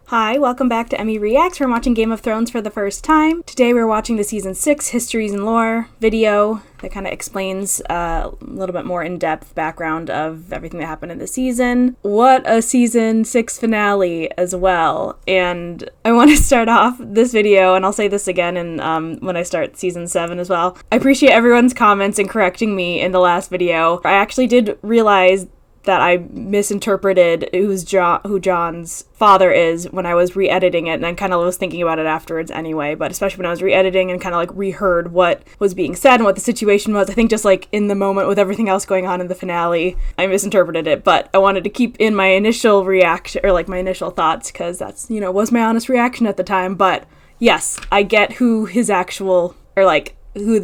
Hi, welcome back to Emmy Reacts. We're watching Game of Thrones for the first time. Today we're watching the Season 6 Histories and Lore video that kind of explains a little bit more in-depth background of everything that happened in the season. What a Season 6 finale as well. And I want to start off this video, and I'll say this again when I start Season 7 as well. I appreciate everyone's comments and correcting me in the last video. I actually did realize that I misinterpreted who Jon's father is when I was re-editing it, and I kind of was thinking about it afterwards anyway, but especially when I was re-editing and kind of like reheard what was being said and what the situation was, I think just like in the moment with everything else going on in the finale, I misinterpreted it, but I wanted to keep in my initial reaction, or like my initial thoughts, because that's, was my honest reaction at the time. But yes, I get who his actual, or like who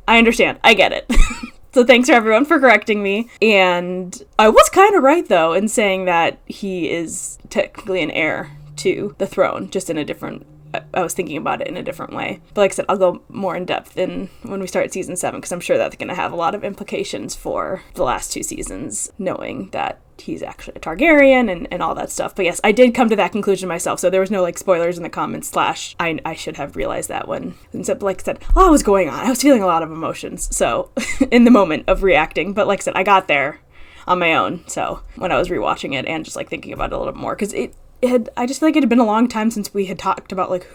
I understand, I get it. So thanks for everyone for correcting me. And I was kind of right, though, in saying that he is technically an heir to the throne, just in a different... I was thinking about it in a different way. But like I said, I'll go more in depth when we start Season 7, because I'm sure that's going to have a lot of implications for the last two seasons, knowing that he's actually a Targaryen and all that stuff. But yes, I did come to that conclusion myself, so there was no like spoilers in the comments / I should have realized that when, like I said, a lot was going on. I was feeling a lot of emotions, so in the moment of reacting. But like I said, I got there on my own, so when I was rewatching it and just like thinking about it a little more, because I just feel like it had been a long time since we had talked about like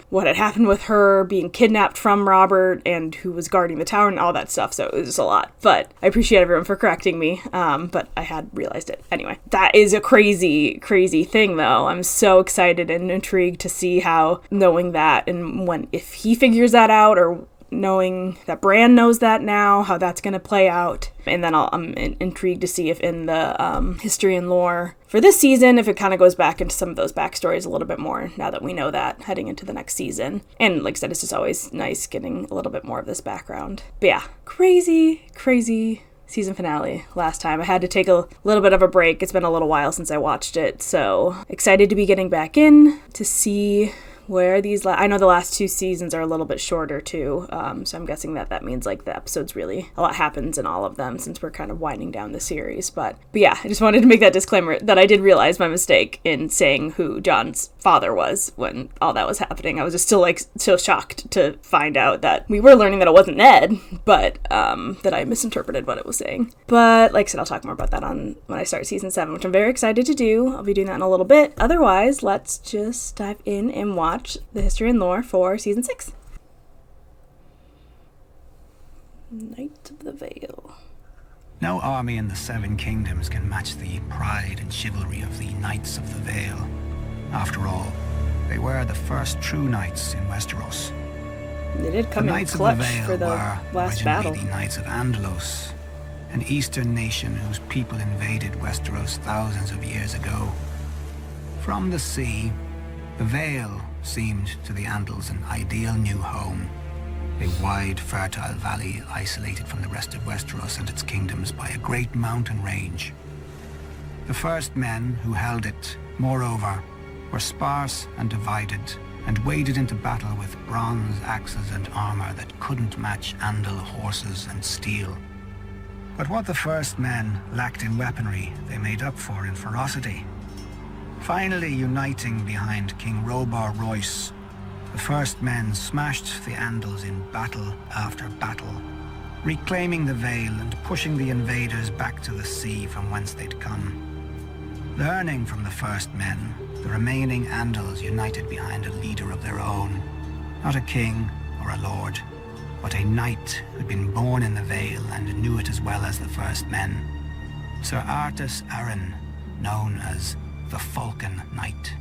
what had happened with her being kidnapped from Robert and who was guarding the tower and all that stuff. So it was just a lot, but I appreciate everyone for correcting me. But I had realized it anyway. That is a crazy, crazy thing though. I'm so excited and intrigued to see how, knowing that, and if he figures that out, or knowing that Bran knows that now, how that's going to play out. And then I'm intrigued to see if in the history and lore for this season, if it kind of goes back into some of those backstories a little bit more, now that we know that heading into the next season. And like I said, it's just always nice getting a little bit more of this background. But yeah, crazy, crazy season finale last time. I had to take a little bit of a break. It's been a little while since I watched it, so excited to be getting back in to see where these... I know the last two seasons are a little bit shorter too, so I'm guessing that means like the episodes really... a lot happens in all of them since we're kind of winding down the series. But yeah, I just wanted to make that disclaimer that I did realize my mistake in saying who Jon's father was when all that was happening. I was just still like so shocked to find out that we were learning that it wasn't Ned, but that I misinterpreted what it was saying. But like I said, I'll talk more about that when I start Season 7, which I'm very excited to do. I'll be doing that in a little bit. Otherwise, let's just dive in and watch the history and lore for Season 6. Knight of the Vale. No army in the Seven Kingdoms can match the pride and chivalry of the Knights of the Vale. After all, they were the first true knights in Westeros. They did come in clutch for the last battle. The Knights of Andalos, an eastern nation whose people invaded Westeros thousands of years ago. From the sea, the Vale seemed to the Andals an ideal new home. A wide, fertile valley isolated from the rest of Westeros and its kingdoms by a great mountain range. The first men who held it, moreover, were sparse and divided, and waded into battle with bronze axes and armor that couldn't match Andal horses and steel. But what the first men lacked in weaponry, they made up for in ferocity. Finally uniting behind King Robar Royce, the first men smashed the Andals in battle after battle, reclaiming the Vale and pushing the invaders back to the sea from whence they'd come. Learning from the first men, the remaining Andals united behind a leader of their own. Not a king or a lord, but a knight who'd been born in the Vale and knew it as well as the first men. Sir Artus Arryn, known as the Falcon Knight.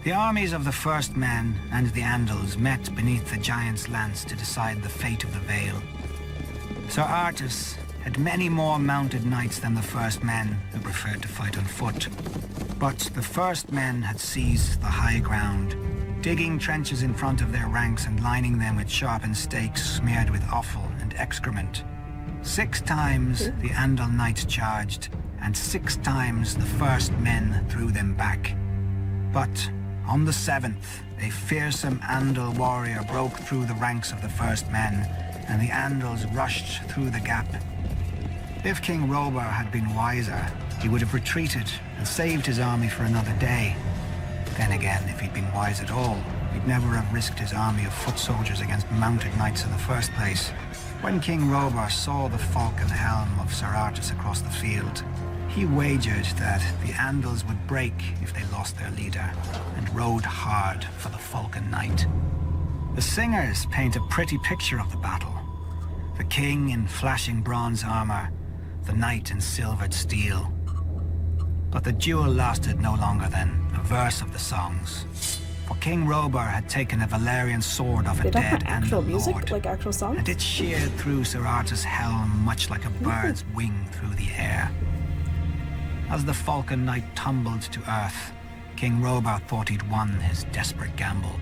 The armies of the first men and the Andals met beneath the Giant's Lance to decide the fate of the Vale. Sir Artus had many more mounted knights than the first men, who preferred to fight on foot. But the first men had seized the high ground, digging trenches in front of their ranks and lining them with sharpened stakes smeared with offal and excrement. 6 times the Andal knights charged, and 6 times the first men threw them back. But on the 7th, a fearsome Andal warrior broke through the ranks of the first men, and the Andals rushed through the gap. If King Robar had been wiser, he would have retreated and saved his army for another day. Then again, if he'd been wise at all, he'd never have risked his army of foot soldiers against mounted knights in the first place. When King Robar saw the falcon helm of Sir Artus across the field, he wagered that the Andals would break if they lost their leader, and rode hard for the falcon knight. The singers paint a pretty picture of the battle. The king in flashing bronze armor, the knight in silvered steel. But the duel lasted no longer than a verse of the songs. For King Robar had taken a Valerian sword off a dead actual Andal music, lord, like actual songs, and it sheared through Sir Artus' helm much like a bird's wing through the air. As the falcon knight tumbled to earth, King Robar thought he'd won his desperate gamble.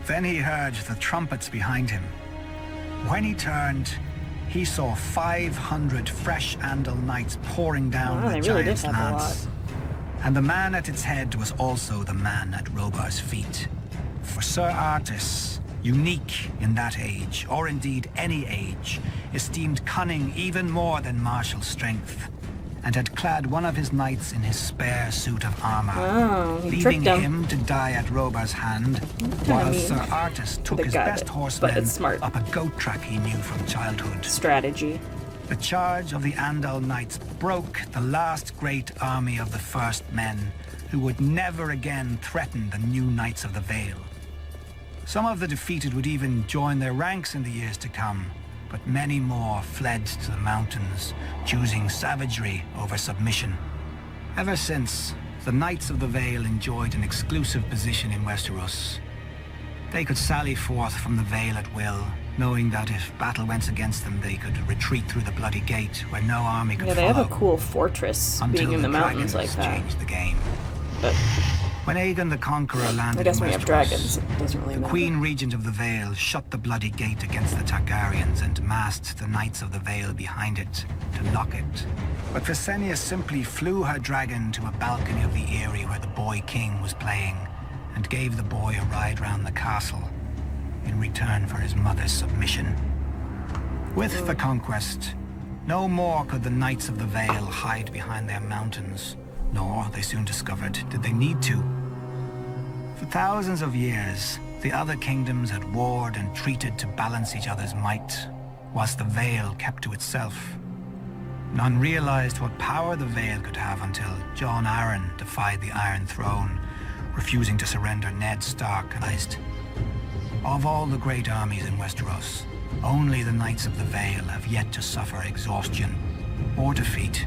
Then he heard the trumpets behind him. When he turned, he saw 500 fresh Andal knights pouring down the giant's lance. And the man at its head was also the man at Robar's feet. For Sir Artus, unique in that age, or indeed any age, esteemed cunning even more than martial strength, and had clad one of his knights in his spare suit of armor, leaving him to die at Robar's hand, while Sir Artus took his best horsemen up a goat track he knew from childhood. Strategy. The charge of the Andal Knights broke the last great army of the First Men, who would never again threaten the new Knights of the Vale. Some of the defeated would even join their ranks in the years to come, but many more fled to the mountains, choosing savagery over submission. Ever since, the Knights of the Vale enjoyed an exclusive position in Westeros. They could sally forth from the Vale at will, knowing that if battle went against them, they could retreat through the Bloody Gate, where no army could follow. Yeah, they have a cool fortress being in the mountains like that. Changed the game. But when Aegon the Conqueror landed I guess in when you Westeros, have dragons, it doesn't really matter. the Queen Regent of the Vale shut the Bloody Gate against the Targaryens and massed the Knights of the Vale behind it to lock it. But Visenya simply flew her dragon to a balcony of the Eyrie where the boy king was playing, and gave the boy a ride round the castle in return for his mother's submission. With the conquest, no more could the Knights of the Vale hide behind their mountains, nor, they soon discovered, did they need to. For thousands of years, the other kingdoms had warred and treated to balance each other's might, whilst the Vale kept to itself. None realized what power the Vale could have until Jon Arryn defied the Iron Throne, refusing to surrender Ned Stark. Of all the great armies in Westeros, only the Knights of the Vale have yet to suffer exhaustion or defeat.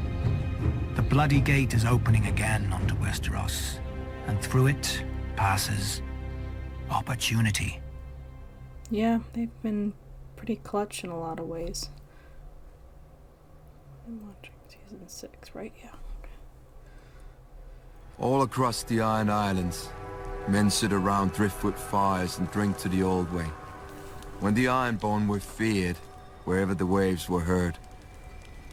The Bloody Gate is opening again onto Westeros, and through it passes opportunity. Yeah, they've been pretty clutch in a lot of ways. I'm watching season 6, right? Yeah. Okay. All across the Iron Islands, men sit around driftwood fires and drink to the old way. When the Ironborn were feared, wherever the waves were heard.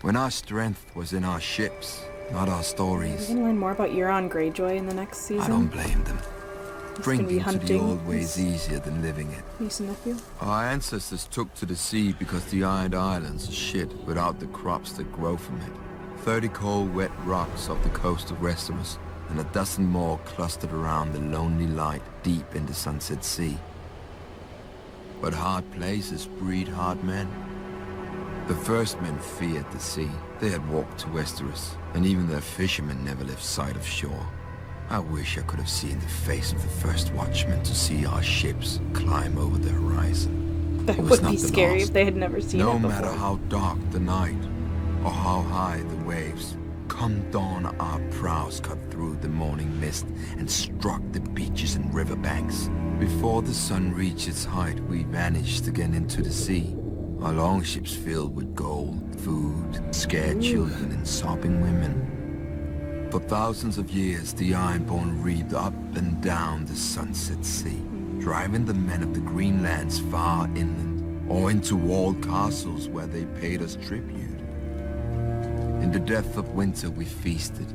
When our strength was in our ships, not our stories. We're gonna learn more about Euron Greyjoy in the next season. I don't blame them. He's Drinking to the old way is easier than living it. Niece and nephew. Our ancestors took to the sea because the Iron Islands are shit without the crops that grow from it. 30 cold, wet rocks off the coast of Westeros, and a dozen more clustered around the lonely light deep in the Sunset Sea. But hard places breed hard men. The first men feared the sea. They had walked to Westeros, and even their fishermen never left sight of shore. I wish I could have seen the face of the first watchman to see our ships climb over the horizon. That would be scary if they had never seen it before. No matter how dark the night, or how high the waves, come dawn our prows cut through the morning mist and struck the beaches and riverbanks. Before the sun reached its height, we vanished again into the sea. Our longships filled with gold, food, scared children and sobbing women. For thousands of years, the Ironborn reaped up and down the Sunset Sea, driving the men of the Greenlands far inland, or into walled castles where they paid us tribute. In the depth of winter we feasted,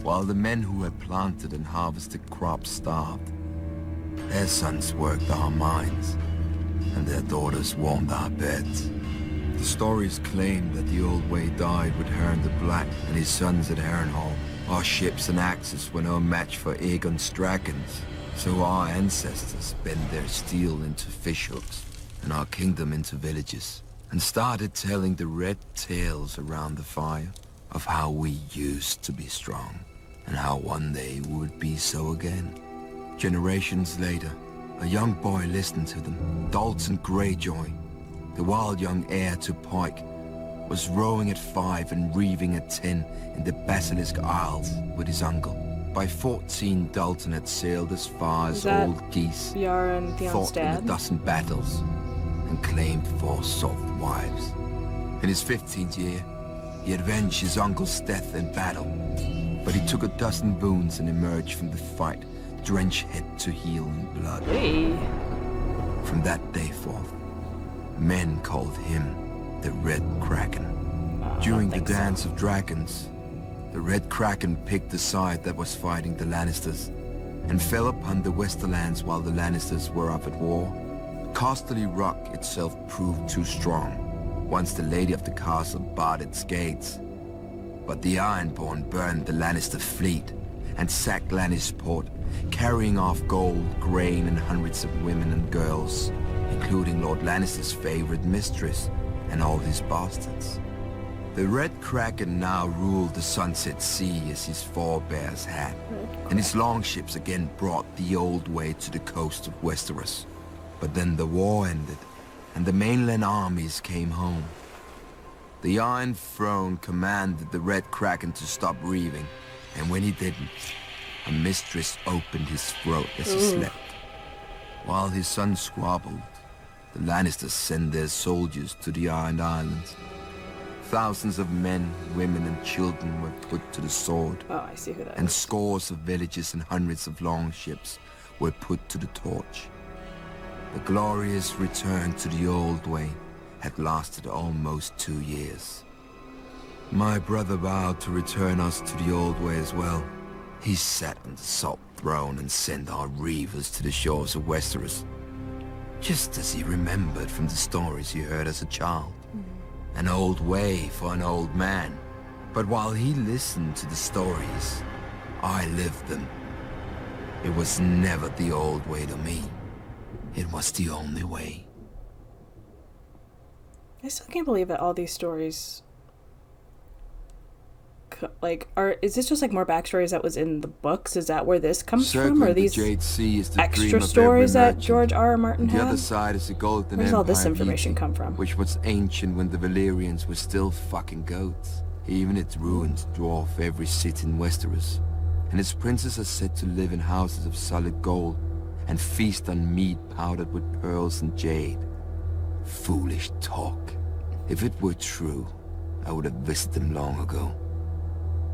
while the men who had planted and harvested crops starved. Their sons worked our mines, and their daughters warmed our beds. The stories claim that the Old Way died with Huron the Black and his sons at Harrenhal, Our ships and axes were no match for Aegon's dragons, so our ancestors bent their steel into fishhooks and our kingdom into villages, and started telling the red tales around the fire of how we used to be strong, and how one day we would be so again. Generations later, a young boy listened to them. Dalton Greyjoy, the wild young heir to Pike, was rowing at 5 and reeving at 10 in the Basilisk Isles with his uncle. By 14, Dalton had sailed as far as Old Geese, Yara and Theon's fought in dad? a dozen battles, and claimed 4 soft wives. In his 15th year, he avenged his uncle's death in battle, but he took a dozen wounds and emerged from the fight, drenched head to heel in blood. Hey. From that day forth, men called him the Red Kraken. During the Dance of Dragons, the Red Kraken picked the side that was fighting the Lannisters, and fell upon the Westerlands while the Lannisters were up at war. Casterly Rock itself proved too strong, once the Lady of the Castle barred its gates. But the Ironborn burned the Lannister fleet, and sacked Lannisport, carrying off gold, grain, and hundreds of women and girls, including Lord Lannister's favorite mistress, and all his bastards. The Red Kraken now ruled the Sunset Sea as his forebears had, and his longships again brought the old way to the coast of Westeros. But then the war ended, and the mainland armies came home. The Iron Throne commanded the Red Kraken to stop reeving, and when he didn't, a mistress opened his throat as he slept. While his son squabbled, the Lannisters sent their soldiers to the Iron Islands. Thousands of men, women, and children were put to the sword. Oh, I see who that and is. scores of villages and hundreds of longships were put to the torch. The glorious return to the old way had lasted almost 2 years. My brother vowed to return us to the old way as well. He sat on the salt throne and sent our reavers to the shores of Westeros, just as he remembered from the stories he heard as a child. An old way for an old man. But while he listened to the stories, I lived them. It was never the old way to me. It was the only way. I still can't believe that all these stories, is this just like more backstories that was in the books? Is that where this comes from? Or are these Jade Sea is the dream extra of stories every that merchant. George R.R. Martin The other had? side is the Golden Where's all this Empire of information Yeti, come from? which was ancient when the Valyrians were still fucking goats. Even its ruins dwarf every city in Westeros, and its princes are said to live in houses of solid gold and feast on meat powdered with pearls and jade. Foolish talk. If it were true, I would have visited them long ago.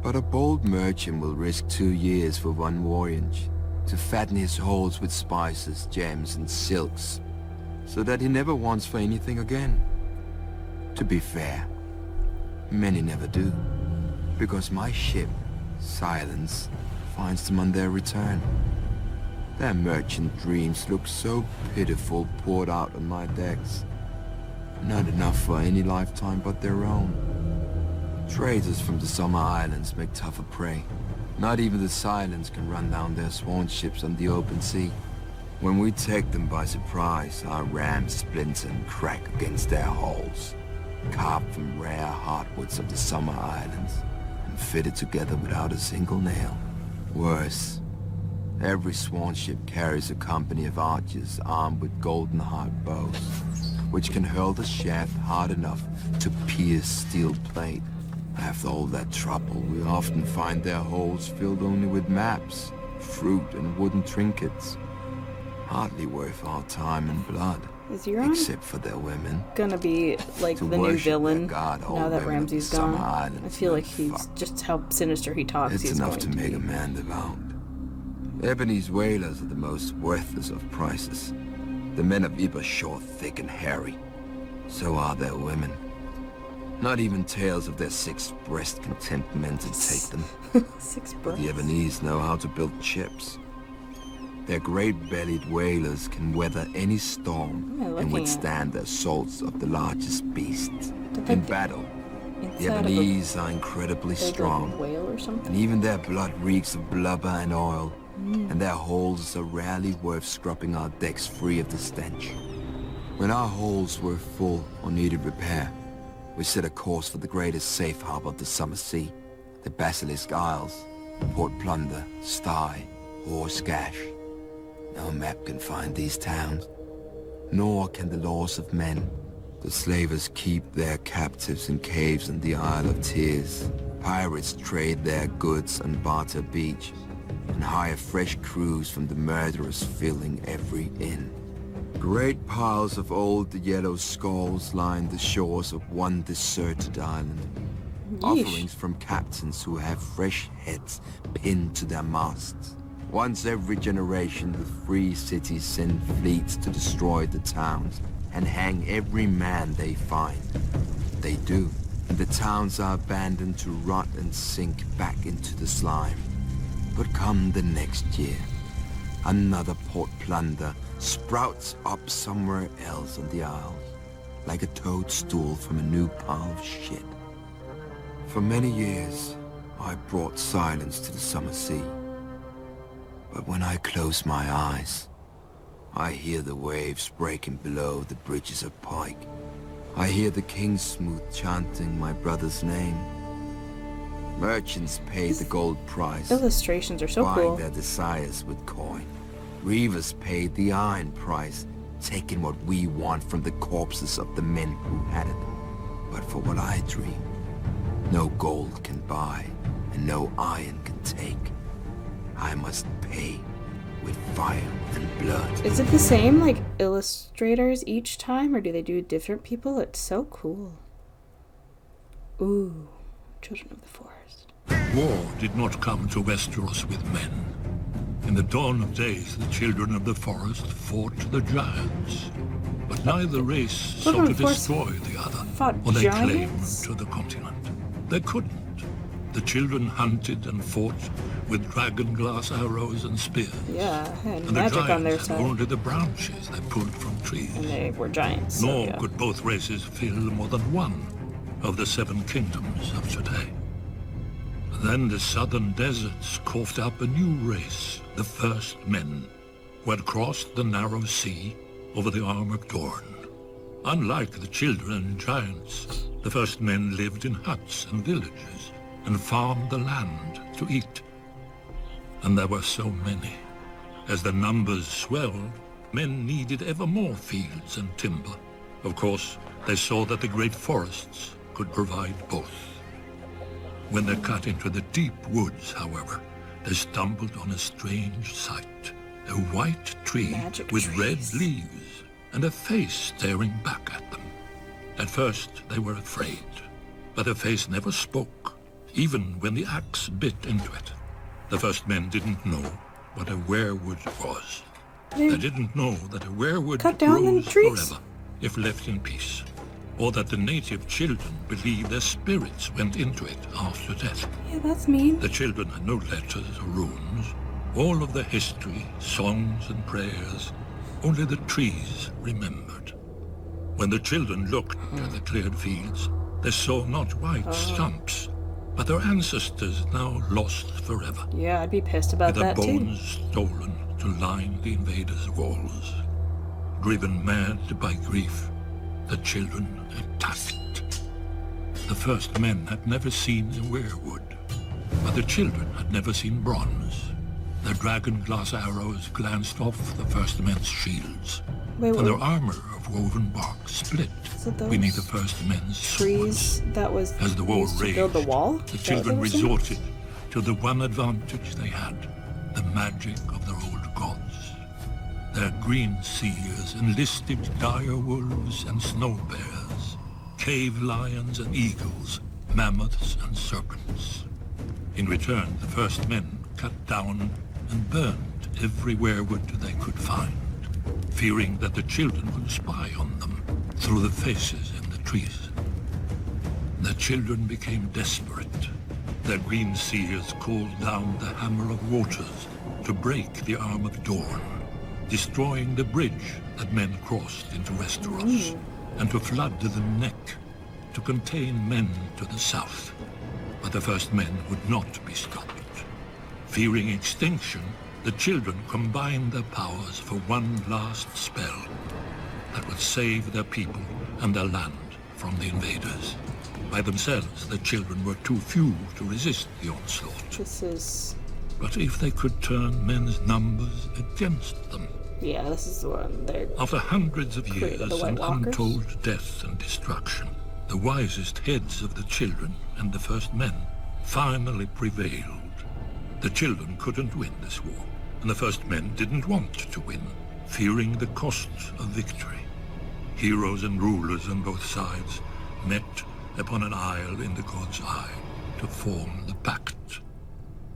But a bold merchant will risk 2 years for one voyage, to fatten his holds with spices, gems, and silks, so that he never wants for anything again. To be fair, many never do, because my ship, Silence, finds them on their return. Their merchant dreams look so pitiful poured out on my decks. Not enough for any lifetime but their own. Traders from the Summer Islands make tougher prey. Not even the Silence can run down their sworn ships on the open sea. When we take them by surprise, our rams splinter and crack against their hulls, carved from rare hardwoods of the Summer Islands, and fitted together without a single nail. Worse, every sworn ship carries a company of archers armed with golden hard bows, which can hurl the shaft hard enough to pierce steel plate. After all that trouble, we often find their holds filled only with maps, fruit, and wooden trinkets. Hardly worth our time and blood, Is Euron except for their women. gonna be like To the new worship their villain god, all now that women of the Ramsay's Summer gone? Islands I feel like no he's fuck. just how sinister he talks. It's He's enough going to make be. a man devout. Ebony's whalers are the most worthless of prices. The men of Ib are short, thick, and hairy. So are their women. Not even tales of their six breast can tempt men to take them. 6 But the breaths. Ebonese know how to build ships. Their great-bellied whalers can weather any storm What am I looking and at? withstand the assaults of the largest beasts. Did they In do- battle, The Ebonese are incredibly strong, whale or something. and even their blood reeks of blubber and oil, and their holds are rarely worth scrubbing our decks free of the stench. When our holds were full or needed repair, we set a course for the greatest safe harbor of the summer sea, the Basilisk Isles, Port Plunder, Stye, or Skash. No map can find these towns, nor can the laws of men. The slavers keep their captives in caves in the Isle of Tears. Pirates trade their goods on Barter Beach, and hire fresh crews from the murderers filling every inn. Great piles of old yellow skulls line the shores of one deserted island. Offerings from captains who have fresh heads pinned to their masts. Once every generation, the free cities send fleets to destroy the towns and hang every man they find. They do, and the towns are abandoned to rot and sink back into the slime. But come the next year, another Port Plunder sprouts up somewhere else on the Isles, like a toadstool from a new pile of shit. For many years, I brought silence to the summer sea. But when I close my eyes, I hear the waves breaking below the bridges of Pike. I hear the Kingsmouth chanting my brother's name. Merchants pay the gold price, Illustrations are so buying cool. their desires with coin. Reavers paid the iron price, taking what we want from the corpses of the men who had it. But for what I dream, no gold can buy, and no iron can take. I must pay with fire and blood. Is it the same, like, illustrators each time, or do they do different people? It's so cool. Ooh, Children of the Forest. War did not come to Westeros with men. In the dawn of days, the children of the forest fought the giants. But neither race sought Children to of the Forest destroy the other, fought or lay claim giants? to the continent. They couldn't. The children hunted and fought with dragon-glass arrows and spears. Yeah, and And the magic on their giants had side. only the branches they pulled from trees. And they were giants. So, Nor yeah. could both races fill more than one of the 7 kingdoms of today. Then the southern deserts coughed up a new race, the first men, who had crossed the narrow sea over the Arm of Dorne. Unlike the children and giants, the first men lived in huts and villages and farmed the land to eat. And there were so many. As the numbers swelled, men needed ever more fields and timber. Of course, they saw that the great forests could provide both. When they cut into the deep woods, however, they stumbled on a strange sight. A white tree Magic with red trees. leaves and a face staring back at them. At first, they were afraid, but the face never spoke, even when the axe bit into it. The first men didn't know what a werewood was. They didn't know that a werewood Cut down the grows trees? forever if left in peace, or that the native children believed their spirits went into it after death. Yeah, that's mean. The children had no letters or runes. All of the history, songs and prayers, only the trees remembered. When the children looked at the cleared fields, they saw not white stumps, but their ancestors now lost forever, Yeah, I'd be pissed about with their that too. bones stolen to line the invaders' walls. Driven mad by grief, the children attacked. The first men had never seen a werewood, but the children had never seen bronze. Their dragon-glass arrows glanced off the first men's shields, Wait, and their wait, armor of woven bark split is it those beneath the first men's swords. trees that was As the war used to raged, build the wall? the Is that what children they were saying? resorted to the one advantage they had, the magic of their old gods. Their green seers enlisted dire wolves and snow bears, cave lions and eagles, mammoths and serpents. In return, the first men cut down and burned every werewood they could find, fearing that the children would spy on them through the faces in the trees. The children became desperate. Their green seers called down the Hammer of Waters to break the Arm of Dorne, destroying the bridge that men crossed into Westeros, and to flood the neck to contain men to the south, but the first men would not be stopped. Fearing extinction, the children combined their powers for one last spell that would save their people and their land from the invaders. By themselves, the children were too few to resist the onslaught. But if they could turn men's numbers against them... Yeah, this is the one. After hundreds of years and untold death and destruction, the wisest heads of the children and the first men finally prevailed. The children couldn't win this war, and the first men didn't want to win, fearing the costs of victory. Heroes and rulers on both sides met upon an isle in the god's eye to form the pact.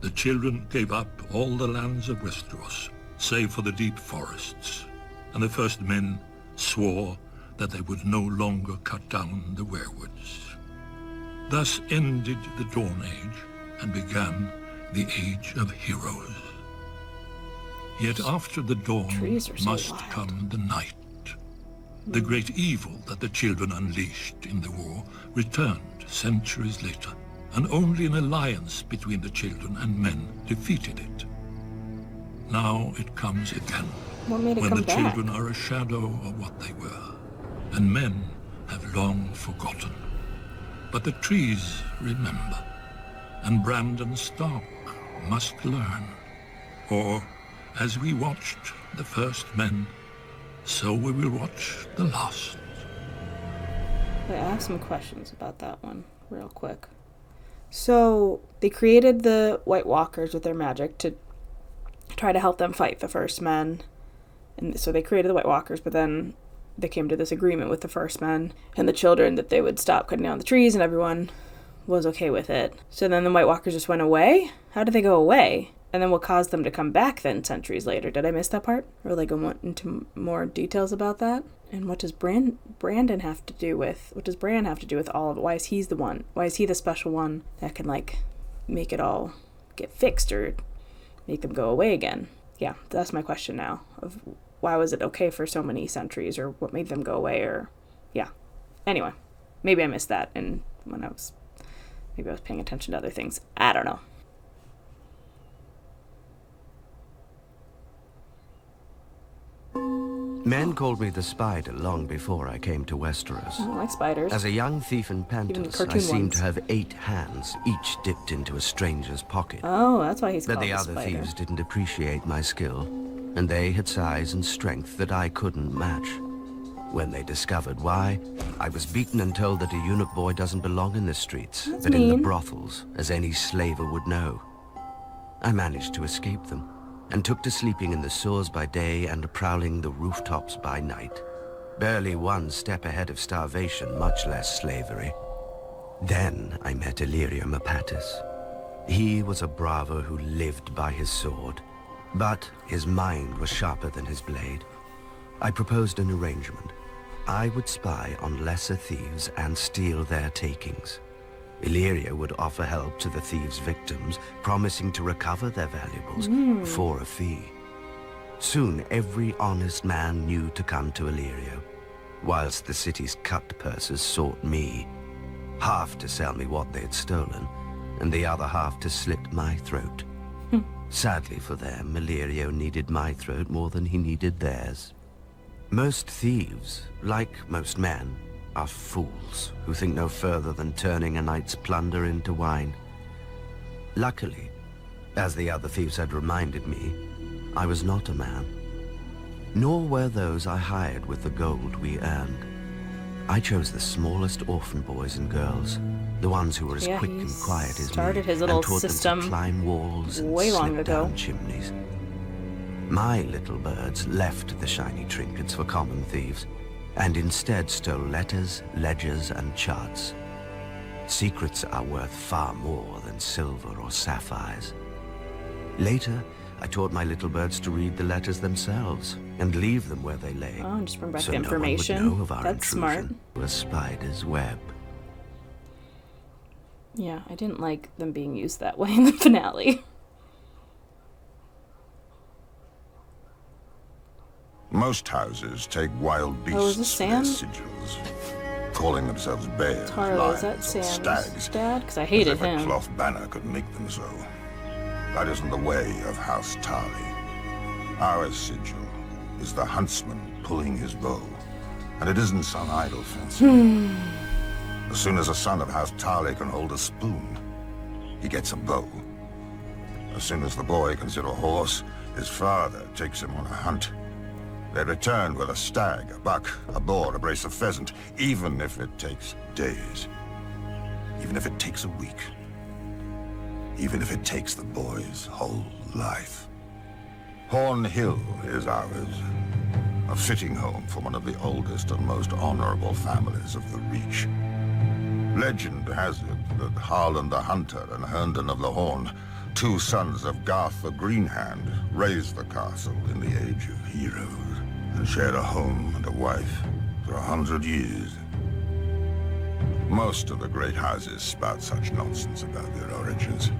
The children gave up all the lands of Westeros, save for the deep forests, and the first men swore that they would no longer cut down the weirwoods. Thus ended the Dawn Age and began the Age of Heroes. Yet after the dawn must come the night. The great evil that the children unleashed in the war returned centuries later, and only an alliance between the children and men defeated it. Now it comes again, when the children are a shadow of what they were, and men have long forgotten. But the trees remember, and Brandon Stark must learn. Or, as we watched the first men, so we will watch the last. Wait, I have some questions about that one, real quick. So, they created the White Walkers with their magic to try to help them fight the first men. And so they created the White Walkers, but then they came to this agreement with the first men and the children that they would stop cutting down the trees, and everyone was okay with it. So then the White Walkers just went away? How did they go away? And then what caused them to come back then centuries later? Did I miss that part? Or like go into more details about that? And what does Brandon have to do with, what does Bran have to do with all of it? Why is he the one? Why is he the special one that can like make it all get fixed or make them go away again? Yeah, that's my question now. Of why was it okay for so many centuries, or what made them go away, or yeah. Anyway, maybe I missed that, and maybe I was paying attention to other things. I don't know. Men called me the Spider long before I came to Westeros. I don't like spiders. As a young thief and pantas, I seemed to have 8 hands, each dipped into a stranger's pocket. Oh, that's why he's called the the other spider. thieves didn't appreciate my skill, and they had size and strength that I couldn't match. When they discovered why, I was beaten and told that a eunuch boy doesn't belong in the streets, but in the brothels, as any slaver would know. I managed to escape them, and took to sleeping in the sewers by day and prowling the rooftops by night. Barely one step ahead of starvation, much less slavery. Then I met Illyrio Mopatis. He was a bravo who lived by his sword, but his mind was sharper than his blade. I proposed an arrangement. I would spy on lesser thieves and steal their takings. Illyrio would offer help to the thieves' victims, promising to recover their valuables for a fee. Soon, every honest man knew to come to Illyrio, whilst the city's cut purses sought me, half to sell me what they had stolen, and the other half to slit my throat. Sadly for them, Illyrio needed my throat more than he needed theirs. Most thieves, like most men, are fools who think no further than turning a night's plunder into wine. Luckily, as the other thieves had reminded me, I was not a man. Nor were those I hired with the gold we earned. I chose the smallest orphan boys and girls, the ones who were as quick and quiet as me, his little and taught system them to climb walls and way long slip ago. down chimneys. My little birds left the shiny trinkets for common thieves, and instead stole letters, ledgers, and charts. Secrets are worth far more than silver or sapphires. Later, I taught my little birds to read the letters themselves and leave them where they lay. Oh, and just bring back so the information. No one would know of our That's smart. intrusion to a spider's web. Yeah, I didn't like them being used that way in the finale. Most houses take wild Oh, is this beasts for their Sam? sigils. calling themselves bears, Tarlo, is lions, that or Sam's stags, dad? Because I as hated if a him. cloth banner could make them so. That isn't the way of House Tarly. Our sigil is the huntsman pulling his bow, and it isn't some idle fancy. As soon as a son of House Tarly can hold a spoon, he gets a bow. As soon as the boy can sit a horse, his father takes him on a hunt. They return with a stag, a buck, a boar, a brace of pheasant, even if it takes days. Even if it takes a week. Even if it takes the boy's whole life. Horn Hill is ours. A fitting home for one of the oldest and most honorable families of the Reach. Legend has it that Harlan the Hunter and Herndon of the Horn, two sons of Garth the Greenhand, raised the castle in the Age of Heroes, and shared a home and a wife for 100 years. Most of the great houses spout such nonsense about their origins.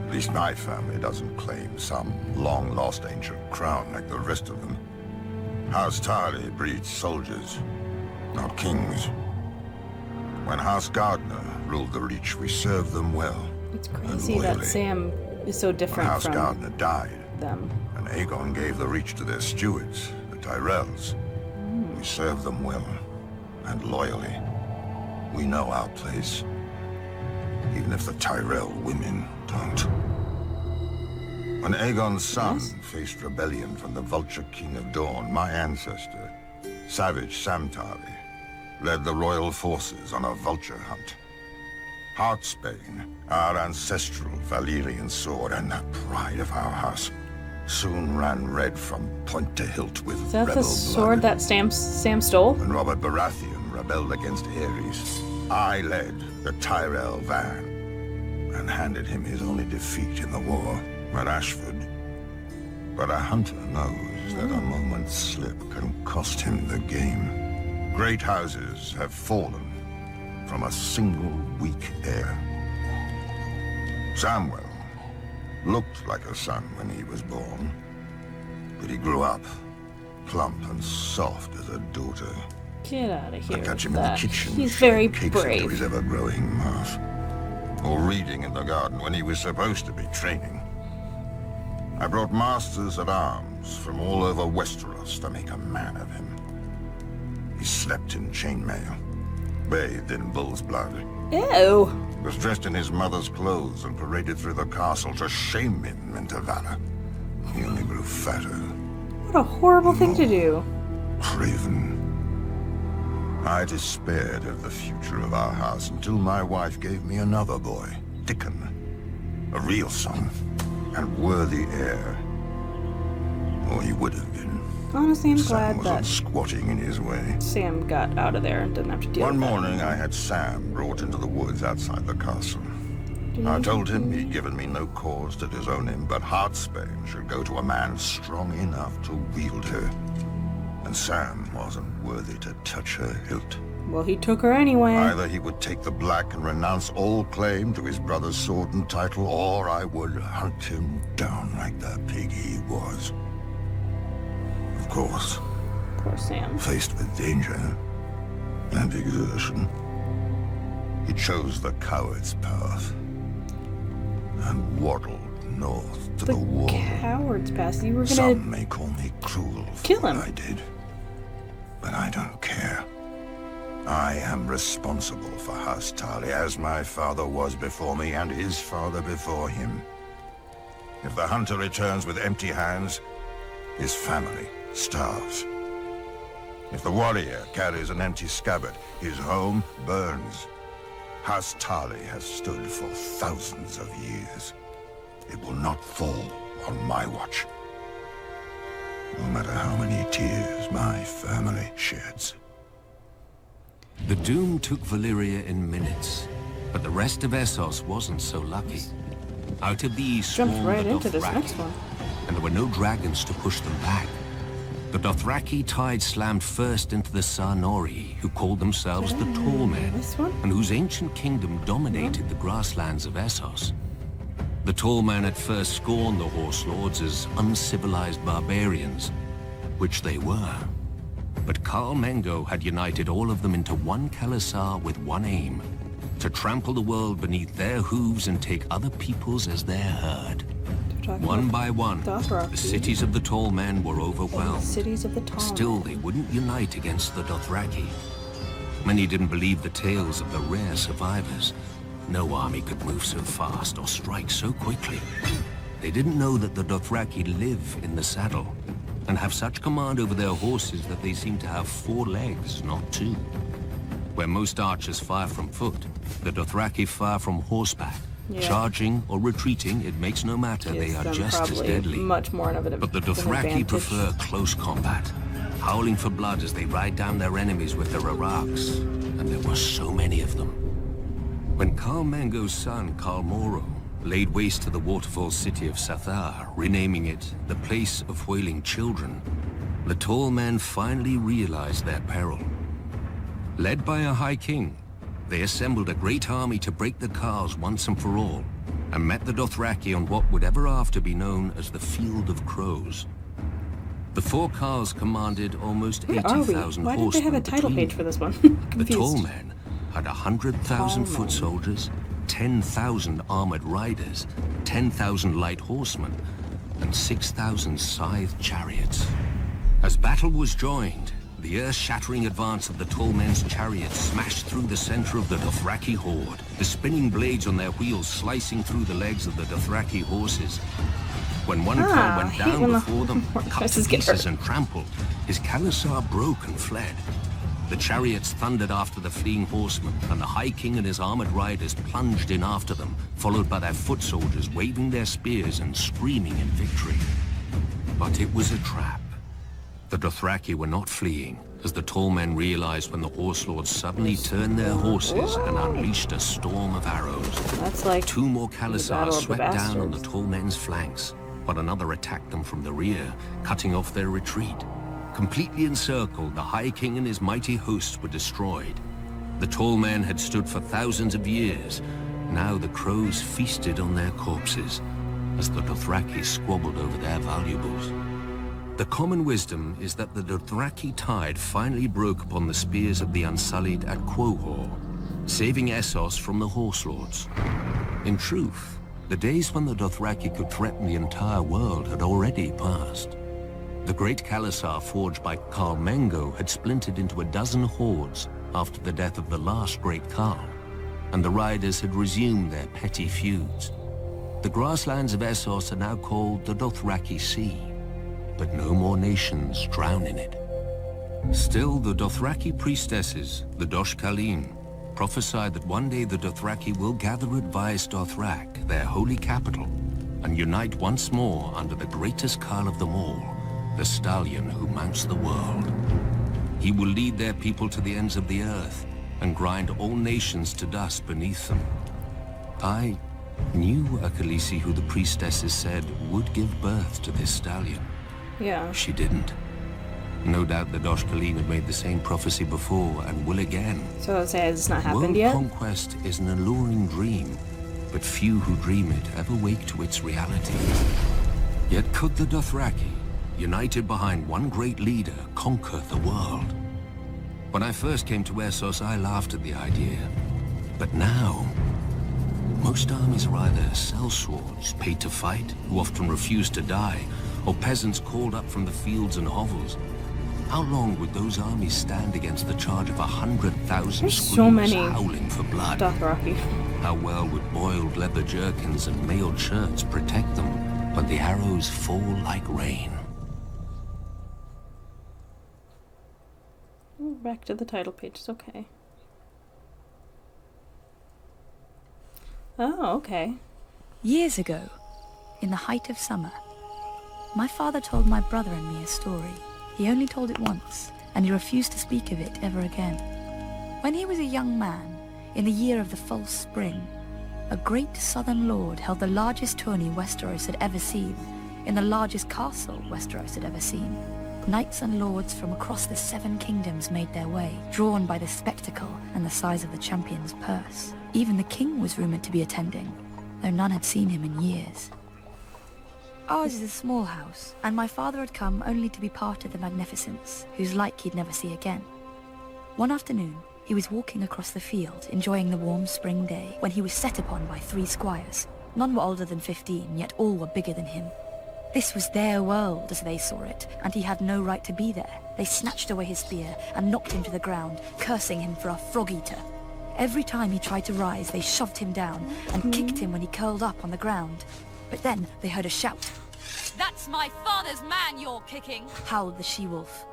At least my family doesn't claim some long-lost ancient crown like the rest of them. House Tarly breeds soldiers, not kings. When House Gardner ruled the Reach, we served them well. It's crazy that Sam is so different House from Gardner died, them. and Aegon gave the Reach to their stewards, the Tyrells. We served them well, and loyally. We know our place, even if the Tyrell women don't. When Aegon's son faced rebellion from the Vulture King of Dawn, my ancestor, Savage Sam Tarly, led the royal forces on a vulture hunt. Heartsbane, our ancestral Valyrian sword and that pride of our house, soon ran red from point to hilt with Is that rebel the sword blood. that Sam stole? When Robert Baratheon rebelled against Aerys, I led the Tyrell van and handed him his only defeat in the war at Ashford. But a hunter knows that a moment's slip can cost him the game. Great houses have fallen from a single weak heir. Samwell looked like a son when he was born, but he grew up plump and soft as a daughter. Get out of here. I catch him with in the that. kitchen, He's very cakes into brave. his ever-growing mouth, or reading in the garden when he was supposed to be training. I brought masters at arms from all over Westeros to make a man of him. He slept in chainmail, bathed in bull's blood, Ew. was dressed in his mother's clothes and paraded through the castle to shame him into valor. He only grew fatter, What a horrible thing to do. craven. I despaired of the future of our house until my wife gave me another boy, Dickon. A real son, and worthy heir. Or he would have been. Honestly, I'm Sam glad wasn't that squatting in his way. Sam got out of there and didn't have to deal One with morning I had Sam brought into the woods outside the castle. I told him he'd given me no cause to disown him, but Heartsbane should go to a man strong enough to wield her. And Sam wasn't worthy to touch her hilt. that. Well, he took her anyway. Either he would take the black and renounce all claim to his brother's sword and title, or I would hunt him down like the pig he was. Of course, Poor Sam. faced with danger and exertion, he chose the coward's path and waddled north to the wall. Coward's pass. You were gonna Some may call me cruel for kill what him. I did, but I don't care. I am responsible for House Tarly, as my father was before me and his father before him. If the hunter returns with empty hands, his family starves. If the warrior carries an empty scabbard, his home burns. House Tarly has stood for thousands of years. It will not fall on my watch. No matter how many tears my family sheds. The doom took Valyria in minutes, but the rest of Essos wasn't so lucky. Out of the east jumped swarmed right the into this Dothraki, next one. and there were no dragons to push them back. The Dothraki tide slammed first into the Sarnori, who called themselves the Tall Men, This one? and whose ancient kingdom dominated the grasslands of Essos. The Tall Men at first scorned the Horse Lords as uncivilized barbarians, which they were. But Karl Mengo had united all of them into one Khalasar with one aim: to trample the world beneath their hooves and take other peoples as their herd. One by one, the cities of the Tall Men were overwhelmed. Still, they wouldn't unite against the Dothraki. Many didn't believe the tales of the rare survivors. No army could move so fast or strike so quickly. They didn't know that the Dothraki live in the saddle and have such command over their horses that they seem to have 4 legs, not 2. Where most archers fire from foot, the Dothraki fire from horseback. Yeah. Charging or retreating, it makes no matter. They are just as deadly. Much more of it. But the Dothraki prefer close combat, howling for blood as they ride down their enemies with their araks. And there were so many of them. When Karl Mengo's son, Karl Morro, laid waste to the waterfall city of Sathar, renaming it the Place of Wailing Children, the Tall Men finally realized their peril. Led by a High King, they assembled a great army to break the Khals once and for all, and met the Dothraki on what would ever after be known as the Field of Crows. The 4 Khals commanded almost 80,000 horsemen. Why did they have a title page for this one? The Tall Men had 100,000 foot soldiers, 10,000 armored riders, 10,000 light horsemen, and 6,000 scythed chariots. As battle was joined, the earth-shattering advance of the Tall Men's chariots smashed through the center of the Dothraki horde, the spinning blades on their wheels slicing through the legs of the Dothraki horses. When one car went down before them, cut to pieces and trampled, his Khalasar broke and fled. The chariots thundered after the fleeing horsemen, and the High King and his armored riders plunged in after them, followed by their foot soldiers waving their spears and screaming in victory. But it was a trap. The Dothraki were not fleeing, as the Tall Men realized when the Horse Lords suddenly turned their horses and unleashed a storm of arrows. That's like 2 more Khalasar swept down on the Tall Men's flanks, but another attacked them from the rear, cutting off their retreat. Completely encircled, the High King and his mighty hosts were destroyed. The Tall Men had stood for thousands of years. Now the crows feasted on their corpses, as the Dothraki squabbled over their valuables. The common wisdom is that the Dothraki tide finally broke upon the spears of the Unsullied at Quohor, saving Essos from the Horse Lords. In truth, the days when the Dothraki could threaten the entire world had already passed. The great Khalasar forged by Karl Mengo had splintered into a dozen hordes after the death of the last great Khal, and the riders had resumed their petty feuds. The grasslands of Essos are now called the Dothraki Sea, but no more nations drown in it. Still, the Dothraki priestesses, the Dosh Khaleen, prophesied that one day the Dothraki will gather at Vaes Dothrak, their holy capital, and unite once more under the greatest Khal of them all, the stallion who mounts the world. He will lead their people to the ends of the earth and grind all nations to dust beneath them. I knew a Khaleesi who the priestesses said would give birth to this stallion. Yeah. She didn't. No doubt the Dosh Khaleen had made the same prophecy before and will again. So it says it's not happened yet? World conquest is an alluring dream, but few who dream it ever wake to its reality. Yet could the Dothraki, united behind one great leader, conquer the world? When I first came to Essos, I laughed at the idea. But now, most armies are either sellswords, paid to fight, who often refuse to die, or peasants called up from the fields and hovels. How long would those armies stand against the charge of 100,000 screams howling for blood? Dothraki. How well would boiled leather jerkins and mailed shirts protect them when the arrows fall like rain? Back to the title page, it's okay. Oh, okay. Years ago, in the height of summer, my father told my brother and me a story. He only told it once, and he refused to speak of it ever again. When he was a young man, in the year of the false spring, a great southern lord held the largest tourney Westeros had ever seen, in the largest castle Westeros had ever seen. Knights and lords from across the 7 kingdoms made their way, drawn by the spectacle and the size of the champion's purse. Even the king was rumored to be attending, though none had seen him in years. Ours is a small house, and my father had come only to be part of the magnificence, whose like he'd never see again. One afternoon, he was walking across the field, enjoying the warm spring day, when he was set upon by 3 squires. None were older than 15, yet all were bigger than him. This was their world, as they saw it, and he had no right to be there. They snatched away his spear and knocked him to the ground, cursing him for a frog-eater. Every time he tried to rise, they shoved him down and kicked him when he curled up on the ground. But then they heard a shout. "That's my father's man you're kicking!" howled the she-wolf.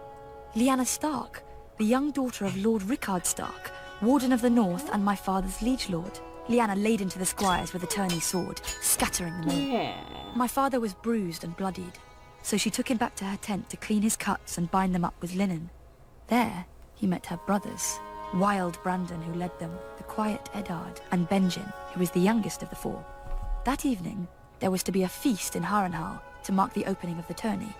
Lyanna Stark, the young daughter of Lord Rickard Stark, Warden of the North and my father's liege lord. Lyanna laid into the squires with a tourney sword, scattering them all. Yeah. My father was bruised and bloodied, so she took him back to her tent to clean his cuts and bind them up with linen. There, he met her brothers, Wild Brandon, who led them, the quiet Eddard, and Benjen, who was the youngest of the 4. That evening, there was to be a feast in Harrenhal to mark the opening of the tourney,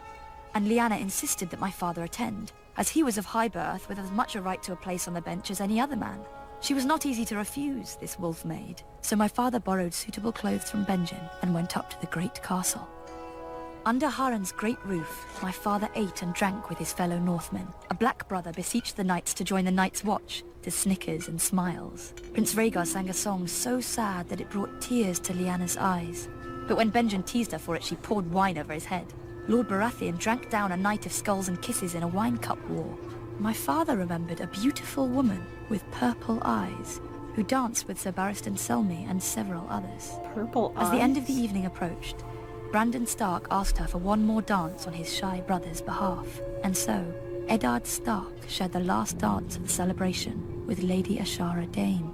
and Lyanna insisted that my father attend, as he was of high birth with as much a right to a place on the bench as any other man. She was not easy to refuse, this wolf maid, so my father borrowed suitable clothes from Benjen and went up to the great castle. Under Harren's great roof, my father ate and drank with his fellow Northmen. A black brother beseeched the knights to join the Night's Watch, to snickers and smiles. Prince Rhaegar sang a song so sad that it brought tears to Lyanna's eyes. But when Benjen teased her for it, she poured wine over his head. Lord Baratheon drank down a night of skulls and kisses in a wine cup war. My father remembered a beautiful woman with purple eyes, who danced with Sir Barristan Selmy and several others. Purple eyes? As the end of the evening approached, Brandon Stark asked her for one more dance on his shy brother's behalf. And so, Eddard Stark shared the last dance of the celebration with Lady Ashara Dane.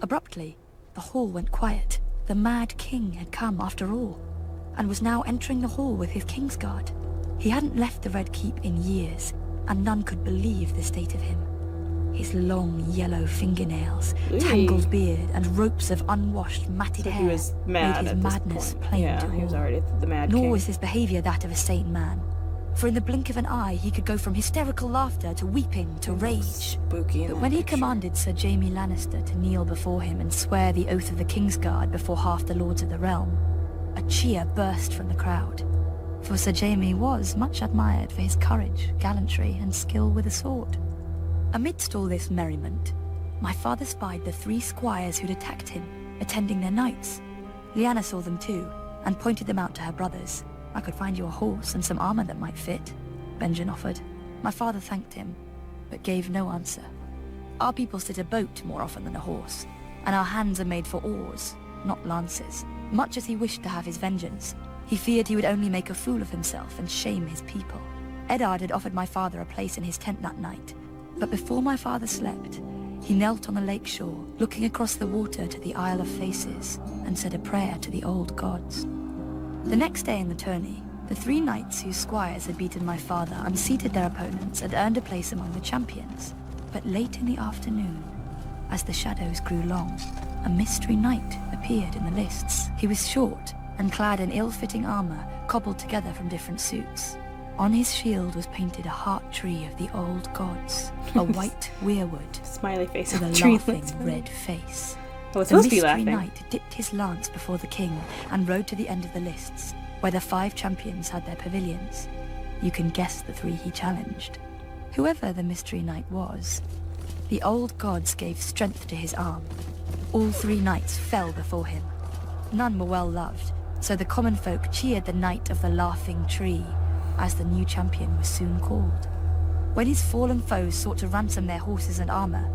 Abruptly, the hall went quiet. The Mad King had come after all, and was now entering the hall with his Kingsguard. He hadn't left the Red Keep in years, and none could believe the state of him. His long, yellow fingernails, tangled beard, and ropes of unwashed, matted hair he was mad made his at this madness point. plain Yeah, to he was all. already the Mad Nor King. was his behavior that of a sane man. For in the blink of an eye, he could go from hysterical laughter to weeping to rage. Spooky in But that when he picture. commanded Sir Jaime Lannister to kneel before him and swear the oath of the Kingsguard before half the lords of the realm, a cheer burst from the crowd. For Sir Jaime was much admired for his courage, gallantry, and skill with a sword. Amidst all this merriment, my father spied the 3 squires who'd attacked him, attending their knights. Lyanna saw them too, and pointed them out to her brothers. "I could find you a horse and some armor that might fit," Benjen offered. My father thanked him, but gave no answer. Our people sit a boat more often than a horse, and our hands are made for oars, not lances. Much as he wished to have his vengeance, he feared he would only make a fool of himself and shame his people. Eddard had offered my father a place in his tent that night, but before my father slept, he knelt on the lake shore, looking across the water to the Isle of Faces, and said a prayer to the old gods. The next day in the tourney, the 3 knights whose squires had beaten my father unseated their opponents and earned a place among the champions. But late in the afternoon, as the shadows grew long, a mystery knight appeared in the lists. He was short and clad in ill-fitting armor cobbled together from different suits. On his shield was painted a heart tree of the old gods, a white weirwood Smiley face with on a the tree. laughing red face. Oh, it's The supposed to be mystery laughing. knight dipped his lance before the king and rode to the end of the lists, where the 5 champions had their pavilions. You can guess the 3 he challenged. Whoever the mystery knight was, the old gods gave strength to his arm. All 3 knights fell before him. None were well loved, so the common folk cheered the Knight of the Laughing Tree, as the new champion was soon called. When his fallen foes sought to ransom their horses and armor,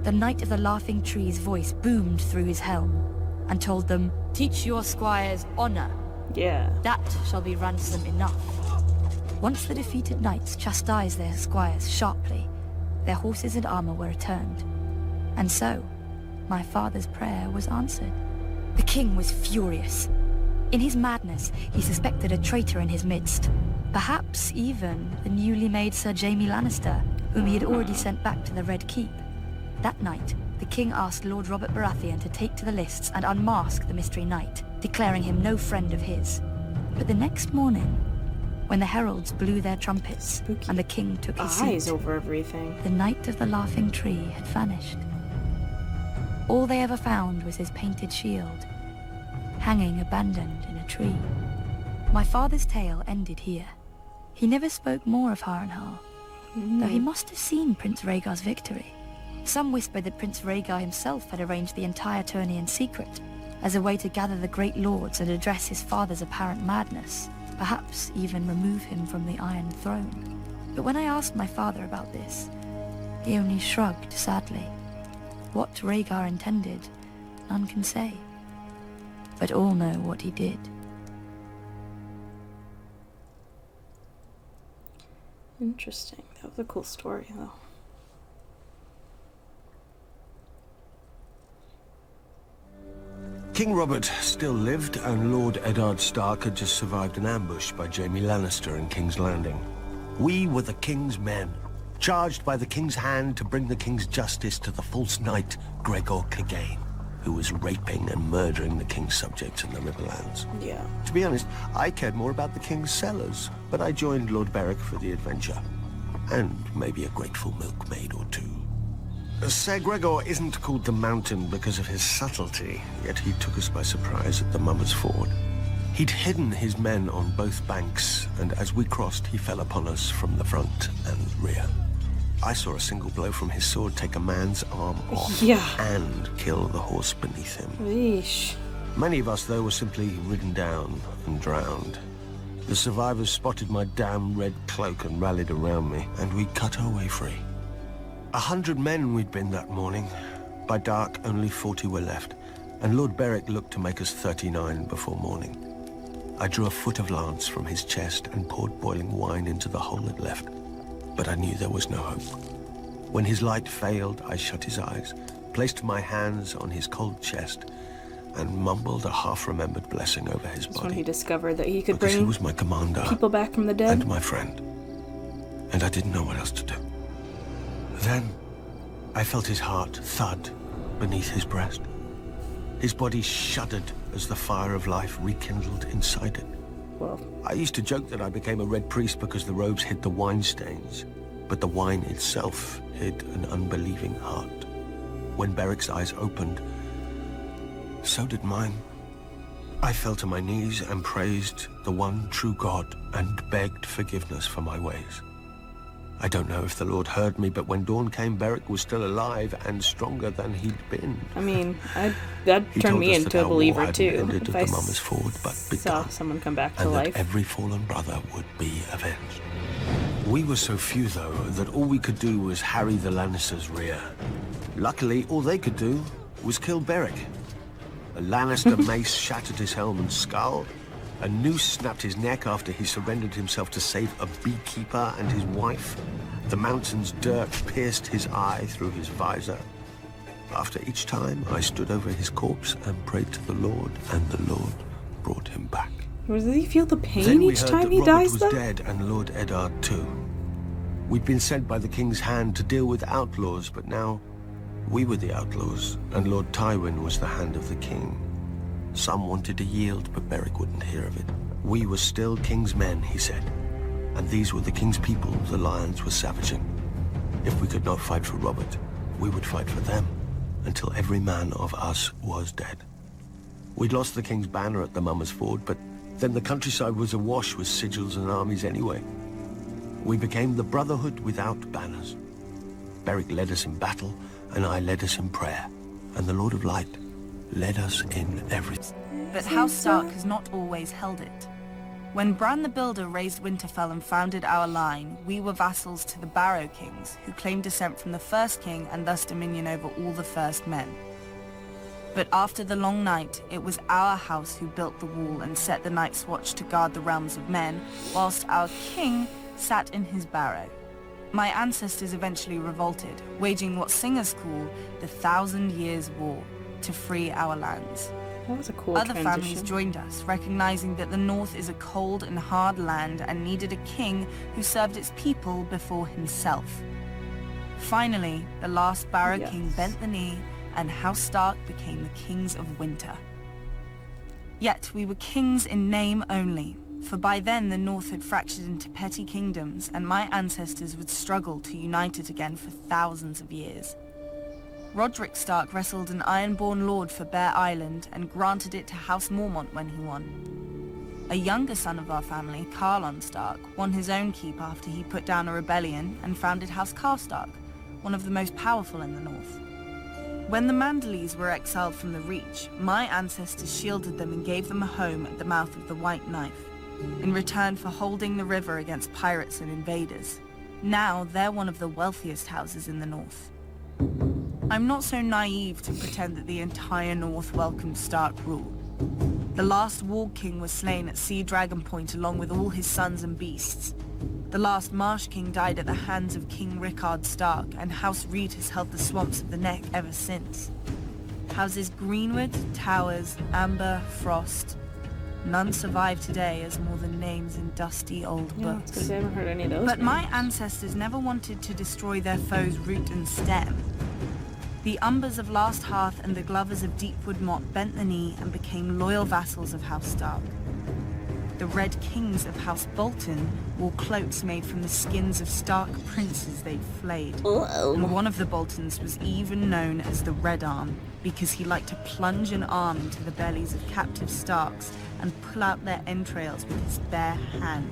the Knight of the Laughing Tree's voice boomed through his helm and told them, "Teach your squires honor. Yeah. That shall be ransom enough." Once the defeated knights chastised their squires sharply, their horses and armor were returned. And so, my father's prayer was answered. The king was furious. In his madness, he suspected a traitor in his midst. Perhaps even the newly made Sir Jaime Lannister, whom he had already sent back to the Red Keep. That night, the king asked Lord Robert Baratheon to take to the lists and unmask the mystery knight, declaring him no friend of his. But the next morning, when the heralds blew their trumpets Spooky and the king took his eyes seat, over everything. the Knight of the Laughing Tree had vanished. All they ever found was his painted shield, hanging abandoned in a tree. My father's tale ended here. He never spoke more of Harrenhal, though he must have seen Prince Rhaegar's victory. Some whispered that Prince Rhaegar himself had arranged the entire tourney in secret, as a way to gather the great lords and address his father's apparent madness, perhaps even remove him from the Iron Throne. But when I asked my father about this, he only shrugged sadly. What Rhaegar intended, none can say. But all know what he did. Interesting. That was a cool story, though. King Robert still lived, and Lord Eddard Stark had just survived an ambush by Jaime Lannister in King's Landing. We were the King's men, charged by the King's hand to bring the King's justice to the false knight Gregor Clegane, who was raping and murdering the King's subjects in the Riverlands. Yeah. To be honest, I cared more about the King's cellars, but I joined Lord Baric for the adventure. And maybe a grateful milkmaid or two. Ser Gregor isn't called the Mountain because of his subtlety, yet he took us by surprise at the Mummer's Ford. He'd hidden his men on both banks, and as we crossed, he fell upon us from the front and rear. I saw a single blow from his sword take a man's arm off and kill the horse beneath him. Yeesh. Many of us, though, were simply ridden down and drowned. The survivors spotted my damn red cloak and rallied around me, and we cut our way free. 100 men we'd been that morning. By dark, only 40 were left, and Lord Beric looked to make us 39 before morning. I drew a foot of lance from his chest and poured boiling wine into the hole it left, but I knew there was no hope. When his light failed, I shut his eyes, placed my hands on his cold chest, and mumbled a half-remembered blessing over his body. That's when he discovered that he could because bring he was my commander, people back from the dead. And my friend. And I didn't know what else to do. Then, I felt his heart thud beneath his breast. His body shuddered as the fire of life rekindled inside it. Well, I used to joke that I became a red priest because the robes hid the wine stains, but the wine itself hid an unbelieving heart. When Beric's eyes opened, so did mine. I fell to my knees and praised the one true God and begged forgiveness for my ways. I don't know if the Lord heard me, but when dawn came, Beric was still alive and stronger than he'd been. I mean, that turned me into a believer too. If I saw someone come back to life. That every fallen brother would be avenged. We were so few, though, that all we could do was harry the Lannisters' rear. Luckily, all they could do was kill Beric. A Lannister mace shattered his helm and skull. A noose snapped his neck after he surrendered himself to save a beekeeper and his wife. The mountain's dirt pierced his eye through his visor. After each time, I stood over his corpse and prayed to the Lord, and the Lord brought him back. Does he feel the pain each time he dies, though? Then we heard that Robert was dead, and Lord Eddard too. We'd been sent by the King's hand to deal with outlaws, but now we were the outlaws, and Lord Tywin was the hand of the King. Some wanted to yield, but Beric wouldn't hear of it. We were still King's men, he said, and these were the King's people the Lions were savaging. If we could not fight for Robert, we would fight for them, until every man of us was dead. We'd lost the King's banner at the Mummer's Ford, but then the countryside was awash with sigils and armies anyway. We became the Brotherhood without banners. Beric led us in battle, and I led us in prayer, and the Lord of Light led us in everything. But House Stark has not always held it. When Bran the Builder raised Winterfell and founded our line, we were vassals to the Barrow Kings, who claimed descent from the first king and thus dominion over all the first men. But after the long night, it was our house who built the wall and set the Night's Watch to guard the realms of men, whilst our king sat in his barrow. My ancestors eventually revolted, waging what singers call the 1,000 Years' War, to free our lands. That was a cool Other transition. families joined us, recognizing that the North is a cold and hard land and needed a king who served its people before himself. Finally, the last Barrow King bent the knee, and House Stark became the Kings of Winter. Yet we were kings in name only, for by then the North had fractured into petty kingdoms, and my ancestors would struggle to unite it again for thousands of years. Roderick Stark wrestled an Ironborn Lord for Bear Island and granted it to House Mormont when he won. A younger son of our family, Lyanna Stark, won his own keep after he put down a rebellion and founded House Stark, one of the most powerful in the north. When the Manderleys were exiled from the Reach, my ancestors shielded them and gave them a home at the mouth of the White Knife, in return for holding the river against pirates and invaders. Now they're one of the wealthiest houses in the north. I'm not so naive to pretend that the entire north welcomed Stark rule. The last Warg King was slain at Sea Dragon Point along with all his sons and beasts. The last Marsh King died at the hands of King Rickard Stark, and House Reed has held the swamps of the Neck ever since. Houses Greenwood, Towers, Amber, Frost. None survive today as more than names in dusty old books. Because I haven't heard any of those. But my ancestors never wanted to destroy their foes' root and stem. The Umbers of Last Hearth and the Glovers of Deepwood Motte bent the knee and became loyal vassals of House Stark. The Red Kings of House Bolton wore cloaks made from the skins of Stark princes they'd flayed. And one of the Boltons was even known as the Red Arm, because he liked to plunge an arm into the bellies of captive Starks and pull out their entrails with his bare hand.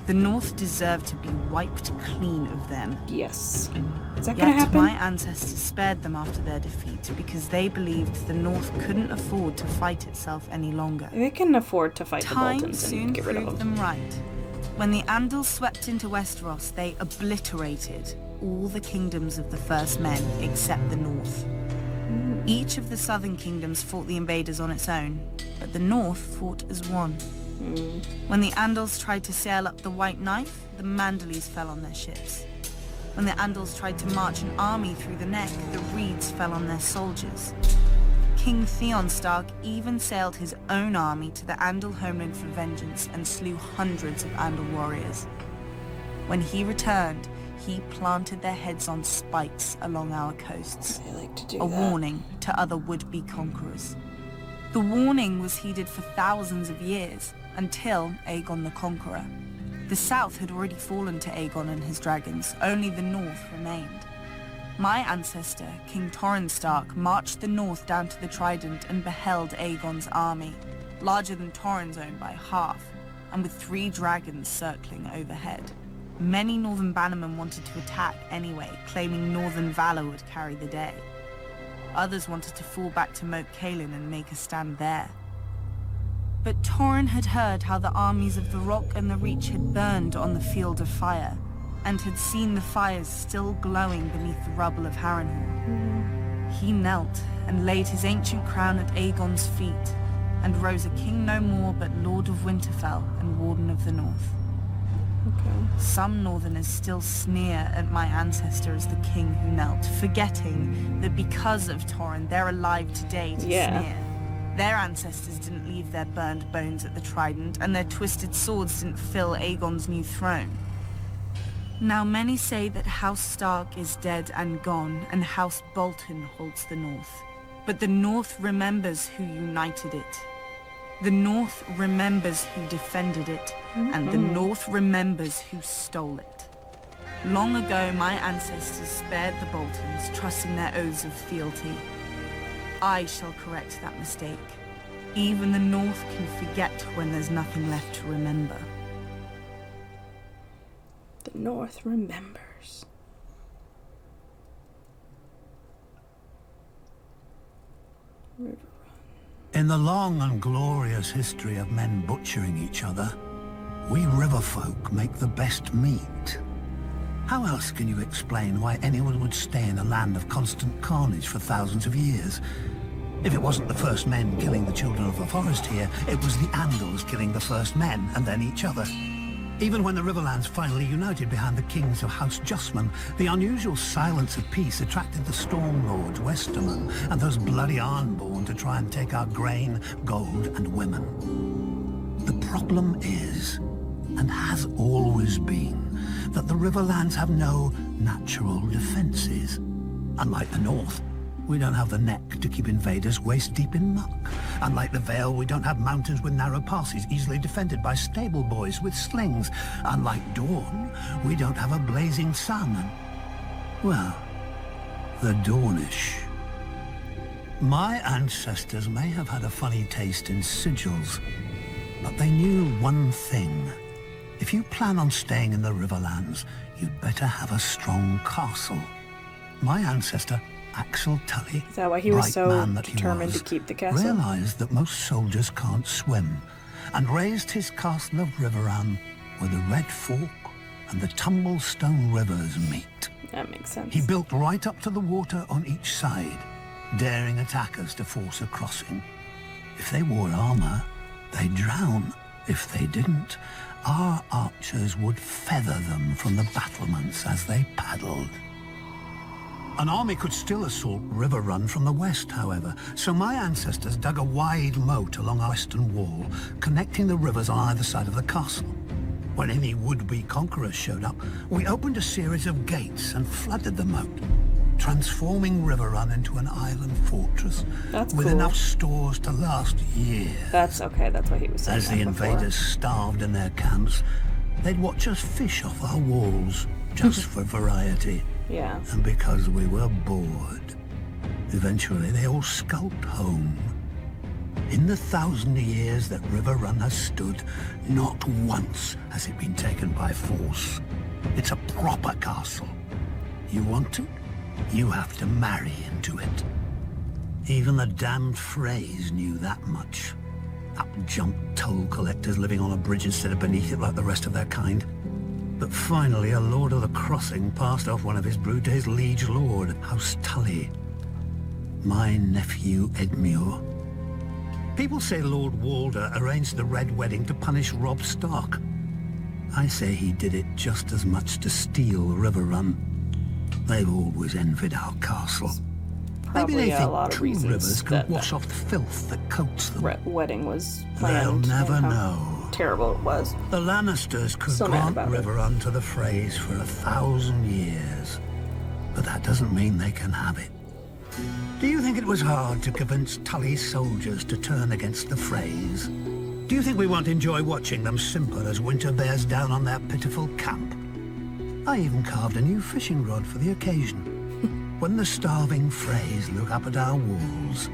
The North deserved to be wiped clean of them. Yes. Is that gonna Yet happen? my ancestors spared them after their defeat because they believed the North couldn't afford to fight itself any longer. They can afford to fight the Time Boltons soon and get rid of proved them. them right. When the Andals swept into Westeros, they obliterated all the kingdoms of the First Men except the North. Each of the southern kingdoms fought the invaders on its own, but the North fought as one. When the Andals tried to sail up the White Knife, the Manderleys fell on their ships. When the Andals tried to march an army through the Neck, the Reeds fell on their soldiers. King Theon Stark even sailed his own army to the Andal homeland for vengeance and slew hundreds of Andal warriors. When he returned, he planted their heads on spikes along our coasts. They like to do A that. warning to other would-be conquerors. The warning was heeded for thousands of years, until Aegon the Conqueror. The south had already fallen to Aegon and his dragons, only the north remained. My ancestor, King Torrhen Stark, marched the north down to the Trident and beheld Aegon's army, larger than Torrhen's own by half, and with 3 dragons circling overhead. Many northern bannermen wanted to attack anyway, claiming northern valor would carry the day. Others wanted to fall back to Moat Cailin and make a stand there. But Torrhen had heard how the armies of the Rock and the Reach had burned on the Field of Fire, and had seen the fires still glowing beneath the rubble of Harrenhal. He knelt and laid his ancient crown at Aegon's feet, and rose a king no more but Lord of Winterfell and Warden of the North. Some Northerners still sneer at my ancestor as the king who knelt, forgetting that because of Torrhen, they're alive today to sneer. Their ancestors didn't leave their burned bones at the Trident, and their twisted swords didn't fill Aegon's new throne. Now many say that House Stark is dead and gone, and House Bolton holds the North. But the North remembers who united it. The North remembers who defended it, and the North remembers who stole it. Long ago, my ancestors spared the Boltons, trusting their oaths of fealty. I shall correct that mistake. Even the North can forget when there's nothing left to remember. The North remembers. In the long and glorious history of men butchering each other, we riverfolk make the best meat. How else can you explain why anyone would stay in a land of constant carnage for thousands of years? If it wasn't the first men killing the children of the forest here, it was the Andals killing the first men and then each other. Even when the Riverlands finally united behind the kings of House Justman, the unusual silence of peace attracted the Storm Lords, Westermen, and those bloody Arnborn to try and take our grain, gold, and women. The problem is, and has always been, that the Riverlands have no natural defenses. Unlike the North, we don't have the neck to keep invaders waist-deep in muck. Unlike the Vale, we don't have mountains with narrow passes easily defended by stable boys with slings. Unlike Dawn, we don't have a blazing sun. Well, the Dornish. My ancestors may have had a funny taste in sigils, But they knew one thing. If you plan on staying in the Riverlands, you'd better have a strong castle. My ancestor, Axel Tully, is that why he was so determined to keep the castle? Realized that most soldiers can't swim, and raised his castle of Riverrun, where the Red Fork and the Tumblestone rivers meet. That makes sense. He built right up to the water on each side, daring attackers to force a crossing. If they wore armor, they'd drown. If they didn't, our archers would feather them from the battlements as they paddled. An army could still assault Riverrun from the west, however, so my ancestors dug a wide moat along our western wall, connecting the rivers on either side of the castle. When any would-be conquerors showed up, we opened a series of gates and flooded the moat, transforming Riverrun into an island fortress with enough stores to last years. That's okay, that's what he was saying. As the invaders starved in their camps, they'd watch us fish off our walls, just for variety. Yeah. And because we were bored. Eventually, they all skulked home. In the 1,000 years that Riverrun has stood, not once has it been taken by force. It's a proper castle. You want it? You have to marry into it. Even the damned Freys knew that much. Up-jumped toll collectors living on a bridge instead of beneath it like the rest of their kind. But finally, a Lord of the Crossing passed off one of his brood to his liege lord, House Tully. My nephew Edmure. People say Lord Walder arranged the Red Wedding to punish Robb Stark. I say he did it just as much to steal Riverrun. They've always envied our castle. Probably Maybe they think a lot of two reasons rivers can that wash off the filth that coats them. Wedding was planned. They'll never and how know. Terrible it was. The Lannisters could So mad grant about it. Riverrun to the Freys for 1,000 years. But that doesn't mean they can have it. Do you think it was hard to convince Tully's soldiers to turn against the Freys? Do you think we won't enjoy watching them simper as winter bears down on their pitiful camp? I even carved a new fishing rod for the occasion. When the starving Freys look up at our walls,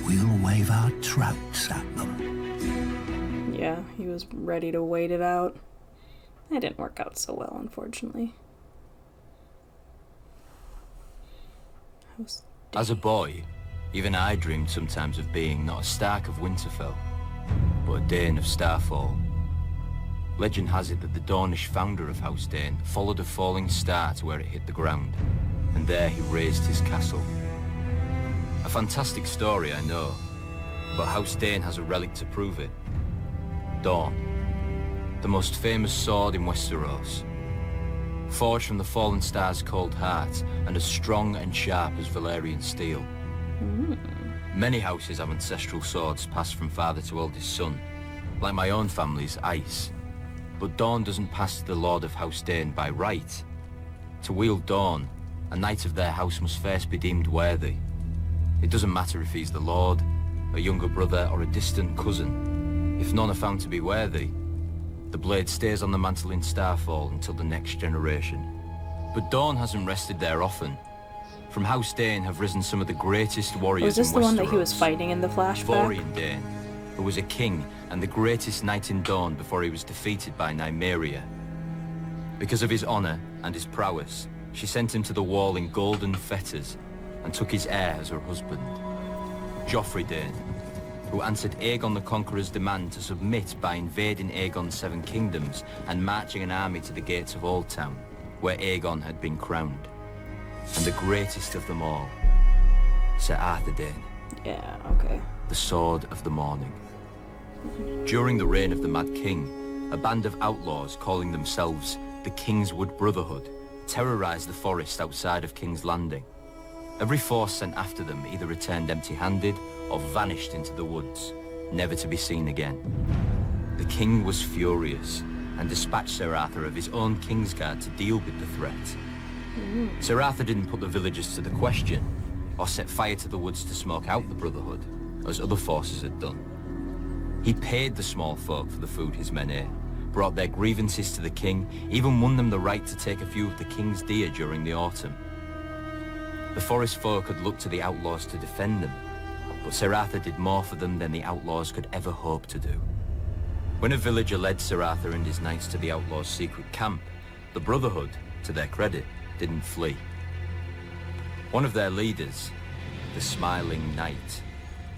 we'll wave our trouts at them. Yeah, he was ready to wait it out. That didn't work out so well, unfortunately. As a boy, even I dreamed sometimes of being not a Stark of Winterfell, but a Dane of Starfall. Legend has it that the Dornish founder of House Dane followed a falling star to where it hit the ground, and there he raised his castle. A fantastic story, I know, but House Dane has a relic to prove it. Dorn, the most famous sword in Westeros. Forged from the fallen star's cold heart, and as strong and sharp as Valyrian steel. Many houses have ancestral swords passed from father to eldest son, like my own family's Ice. But Dorn doesn't pass to the Lord of House Dane by right. To wield Dorn, a knight of their house must first be deemed worthy. It doesn't matter if he's the Lord, a younger brother, or a distant cousin. If none are found to be worthy, the blade stays on the mantle in Starfall until the next generation. But Dorn hasn't rested there often. From House Dane have risen some of the greatest warriors in Westeros. Was this the one that he was fighting in the flashback? Vorian Dane, who was a king and the greatest knight in Dorne before he was defeated by Nymeria. Because of his honor and his prowess, she sent him to the wall in golden fetters and took his heir as her husband. Joffrey Dane, who answered Aegon the Conqueror's demand to submit by invading Aegon's 7 kingdoms and marching an army to the gates of Old Town, where Aegon had been crowned. And the greatest of them all, Sir Arthur Dane. Yeah, okay. The Sword of the Morning. During the reign of the Mad King, a band of outlaws calling themselves the Kingswood Brotherhood terrorized the forest outside of King's Landing. Every force sent after them either returned empty-handed or vanished into the woods, never to be seen again. The king was furious and dispatched Sir Arthur of his own Kingsguard to deal with the threat. Sir Arthur didn't put the villagers to the question or set fire to the woods to smoke out the Brotherhood, as other forces had done. He paid the small folk for the food his men ate, brought their grievances to the king, even won them the right to take a few of the king's deer during the autumn. The forest folk had looked to the outlaws to defend them, but Sir Arthur did more for them than the outlaws could ever hope to do. When a villager led Sir Arthur and his knights to the outlaws' secret camp, the Brotherhood, to their credit, didn't flee. One of their leaders, the Smiling Knight,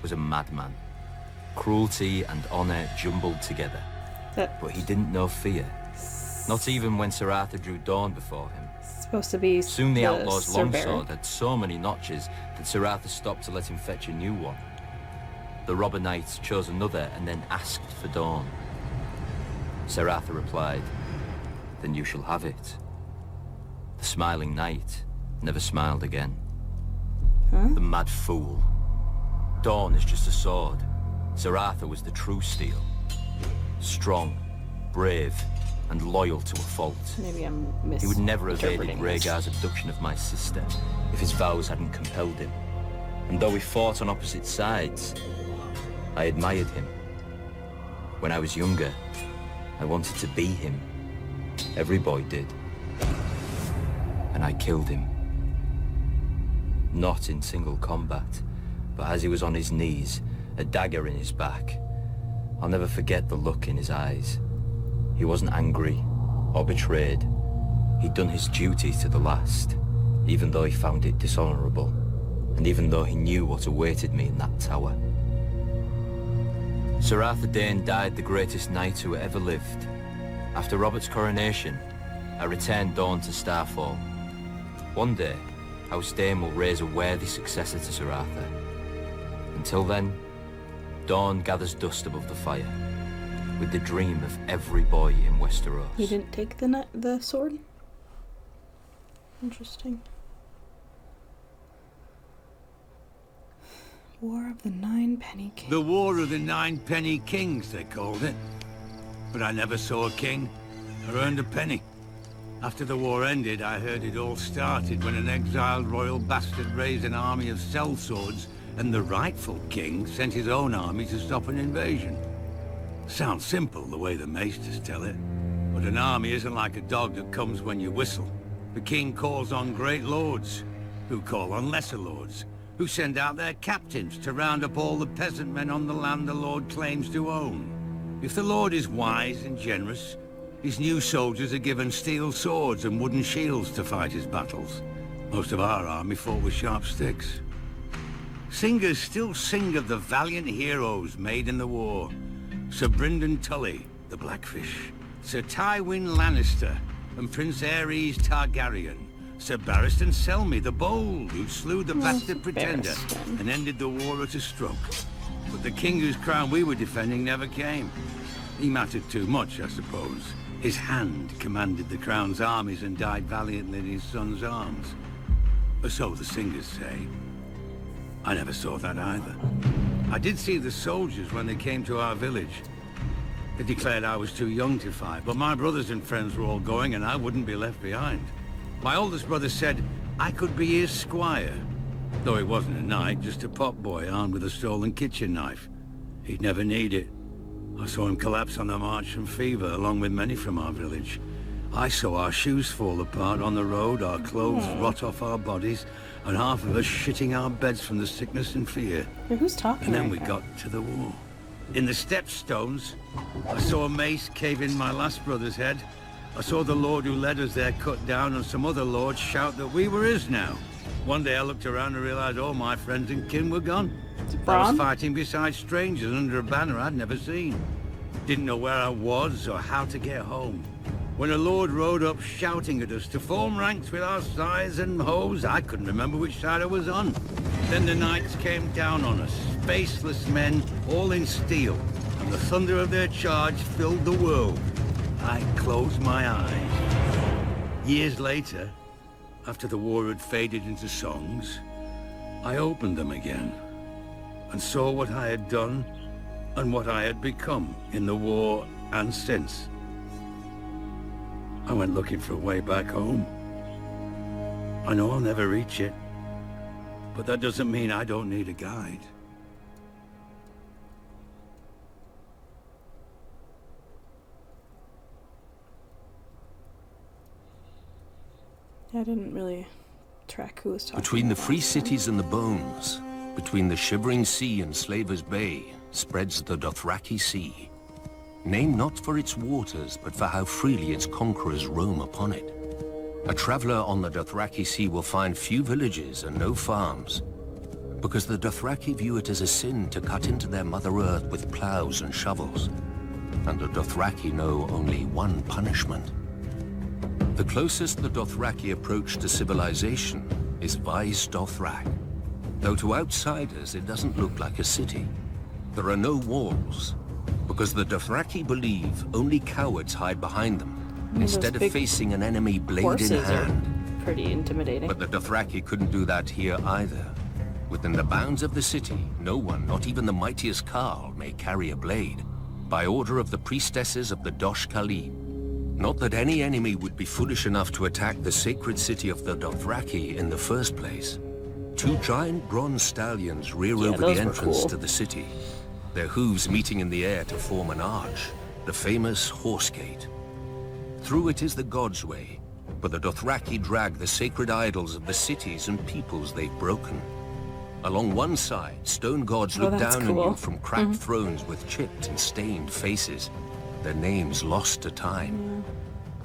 was a madman. Cruelty and honor jumbled together. But he didn't know fear. Not even when Sir Arthur drew Dawn before him. Supposed to be Soon the outlaw's Sir longsword had so many notches that Sir Arthur stopped to let him fetch a new one. The robber knight chose another and then asked for Dawn. Sir Arthur replied, "Then you shall have it." The Smiling Knight never smiled again. The mad fool. Dawn is just a sword. Sir Arthur was the true steel. Strong, brave, and loyal to a fault. Maybe I'm He would never have aided misinterpreting this. Rhaegar's abduction of my sister if his vows hadn't compelled him. And though we fought on opposite sides, I admired him. When I was younger, I wanted to be him. Every boy did. And I killed him. Not in single combat, but as he was on his knees, a dagger in his back. I'll never forget the look in his eyes. He wasn't angry or betrayed. He'd done his duty to the last, even though he found it dishonorable, and even though he knew what awaited me in that tower. Sir Arthur Dane died the greatest knight who ever lived. After Robert's coronation, I returned Dawn to Starfall. One day, House Dane will raise a worthy successor to Sir Arthur. Until then, Dawn gathers dust above the fire, with the dream of every boy in Westeros. He didn't take the sword? Interesting. War of the Nine Penny Kings. The War of the Nine Penny Kings, they called it. But I never saw a king or earned a penny. After the war ended, I heard it all started when an exiled royal bastard raised an army of sellswords, and the rightful king sent his own army to stop an invasion. Sounds simple the way the maesters tell it, but an army isn't like a dog that comes when you whistle. The king calls on great lords, who call on lesser lords, who send out their captains to round up all the peasant men on the land the lord claims to own. If the lord is wise and generous, his new soldiers are given steel swords and wooden shields to fight his battles. Most of our army fought with sharp sticks. Singers still sing of the valiant heroes made in the war. Sir Brynden Tully, the Blackfish, Sir Tywin Lannister, and Prince Aerys Targaryen, Sir Barristan Selmy the Bold, who slew the bastard pretender and ended the war at a stroke. But the king whose crown we were defending never came. He mattered too much, I suppose. His hand commanded the crown's armies and died valiantly in his son's arms. Or so the singers say. I never saw that either. I did see the soldiers when they came to our village. They declared I was too young to fight, but my brothers and friends were all going and I wouldn't be left behind. My oldest brother said I could be his squire, though he wasn't a knight, just a potboy armed with a stolen kitchen knife. He'd never need it. I saw him collapse on the march from fever, along with many from our village. I saw our shoes fall apart on the road, our clothes rot off our bodies, and half of us shitting our beds from the sickness and fear. Who's talking? And then we got to the war. In the stepstones, I saw a mace cave in my last brother's head. I saw the lord who led us there cut down, and some other lords shout that we were his now. One day I looked around and realized all my friends and kin were gone. I was fighting beside strangers under a banner I'd never seen. Didn't know where I was or how to get home. When a lord rode up shouting at us to form ranks with our scythes and hoes, I couldn't remember which side I was on. Then the knights came down on us, faceless men, all in steel, and the thunder of their charge filled the world. I closed my eyes. Years later, after the war had faded into songs, I opened them again and saw what I had done and what I had become in the war and since. I went looking for a way back home. I know I'll never reach it, but that doesn't mean I don't need a guide. I didn't really track who was talking. Between the free cities and the bones, between the shivering sea and Slaver's Bay, spreads the Dothraki Sea. named not for its waters, but for how freely its conquerors roam upon it. A traveler on the Dothraki Sea will find few villages and no farms, because the Dothraki view it as a sin to cut into their Mother Earth with plows and shovels, and the Dothraki know only one punishment. The closest the Dothraki approach to civilization is Vaes Dothrak, though to outsiders it doesn't look like a city. There are no walls, because the Dothraki believe only cowards hide behind them, instead of facing an enemy blade in hand. Pretty intimidating. But the Dothraki couldn't do that here either. Within the bounds of the city, no one, not even the mightiest Carl, may carry a blade, by order of the priestesses of the Dosh Khalim. Not that any enemy would be foolish enough to attack the sacred city of the Dothraki in the first place. Two giant bronze stallions rear over the entrance to the city, their hooves meeting in the air to form an arch, the famous Horse Gate. Through it is the God's Way, but the Dothraki drag the sacred idols of the cities and peoples they've broken. Along one side, stone gods look down on you from cracked thrones with chipped and stained faces, their names lost to time.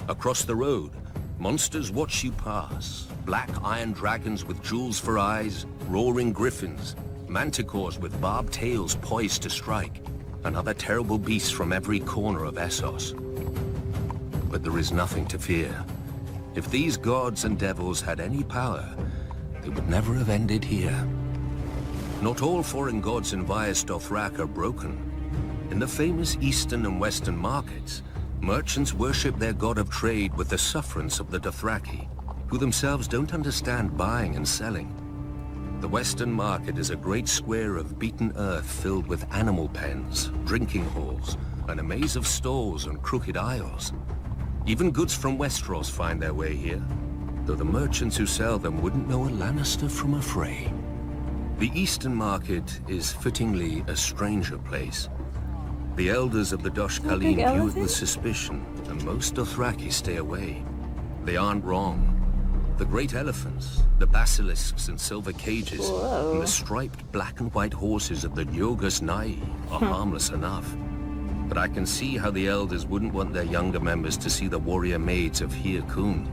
Across the road, monsters watch you pass, black iron dragons with jewels for eyes, roaring griffins, manticores with barbed tails poised to strike, and other terrible beasts from every corner of Essos. But there is nothing to fear. If these gods and devils had any power, they would never have ended here. Not all foreign gods in Vaes Dothrak are broken. In the famous eastern and western markets, merchants worship their god of trade with the sufferance of the Dothraki, who themselves don't understand buying and selling. The western market is a great square of beaten earth filled with animal pens, drinking halls, and a maze of stalls and crooked aisles. Even goods from Westeros find their way here, though the merchants who sell them wouldn't know a Lannister from a Frey. The Eastern Market is fittingly a stranger place. The elders of the Dosh Khalim view it with suspicion, and most Dothraki stay away. They aren't wrong. The great elephants, the basilisks and silver cages, and the striped black and white horses of the Yogus Nai are harmless enough. But I can see how the elders wouldn't want their younger members to see the warrior maids of Hir Kun,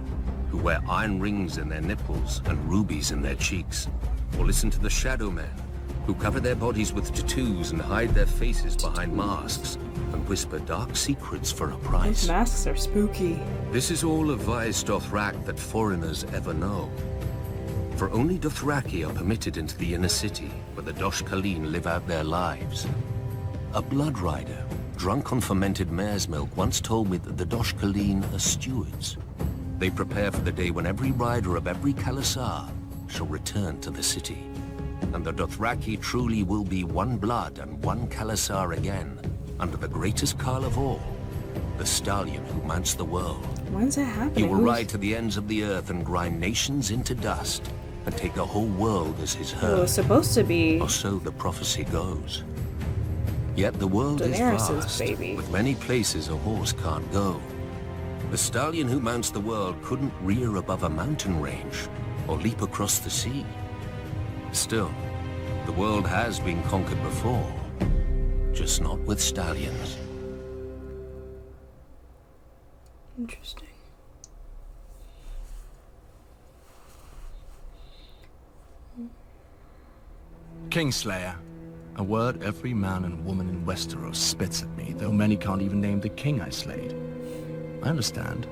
who wear iron rings in their nipples and rubies in their cheeks. Or listen to the Shadow Men, who cover their bodies with tattoos and hide their faces behind masks, and whisper dark secrets for a price. Those masks are spooky. This is all of Vaes Dothrak that foreigners ever know. For only Dothraki are permitted into the inner city, where the Dosh Khalim live out their lives. A blood rider, drunk on fermented mare's milk, once told me that the Dosh Khalim are stewards. They prepare for the day when every rider of every Khalasar shall return to the city. And the Dothraki truly will be one blood and one Khalasar again, under the greatest Khal of all, the stallion who mounts the world. When's that happening? He will ride to the ends of the earth and grind nations into dust, and take the whole world as his herd. It was supposed to be... Or so the prophecy goes. Yet the world Daenerys' is vast, baby. with many places a horse can't go. The stallion who mounts the world couldn't rear above a mountain range, or leap across the sea. Still, the world has been conquered before, just not with stallions. Interesting. Kingslayer. A word every man and woman in Westeros spits at me, though many can't even name the king I slayed. I understand.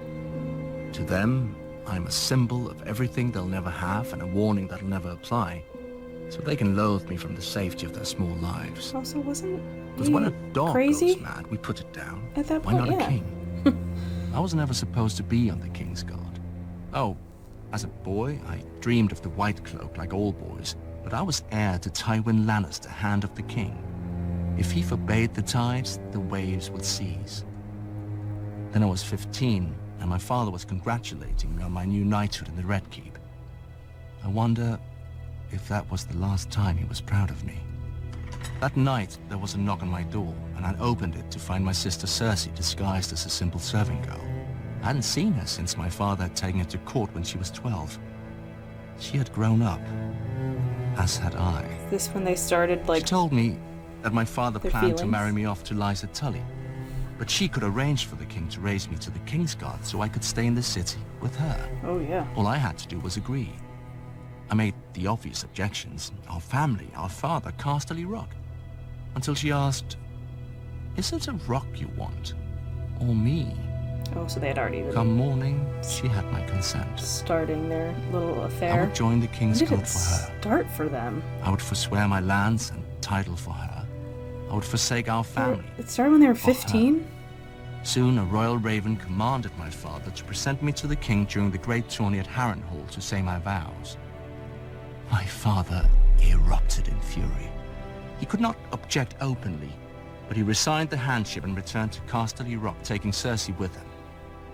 To them, I'm a symbol of everything they'll never have and a warning that'll never apply, so they can loathe me from the safety of their small lives. Also, wasn't Because when a dog crazy goes mad, we put it down. at that Why point? not Yeah. a king? I was never supposed to be on the King's Guard. Oh, as a boy, I dreamed of the White Cloak like all boys, but I was heir to Tywin Lannister, Hand of the King. If he forbade the tides, the waves would cease. Then I was 15, and my father was congratulating me on my new knighthood in the Red Keep. I wonder if that was the last time he was proud of me. That night, there was a knock on my door, and I opened it to find my sister Cersei disguised as a simple serving girl. I hadn't seen her since my father had taken her to court when she was 12. She had grown up, as had I. Is this when they started, like... She told me that my father their planned to feelings? marry me off to Lysa Tully. But she could arrange for the king to raise me to the King's Guard so I could stay in the city with her. Oh, yeah. All I had to do was agree. I made the obvious objections. Our family, our father, Casterly Rock. Until she asked, is it a rock you want? Or me? Oh, so they had already Come morning, she had my consent. starting their little affair. I would join the King's When did Guard it for her. start for them? I would forswear my lands and title for her. I would forsake our family. It started when they were 15? Soon, a royal raven commanded my father to present me to the king during the great tourney at Harrenhal to say my vows. My father erupted in fury. He could not object openly, but he resigned the handship and returned to Casterly Rock, taking Cersei with him.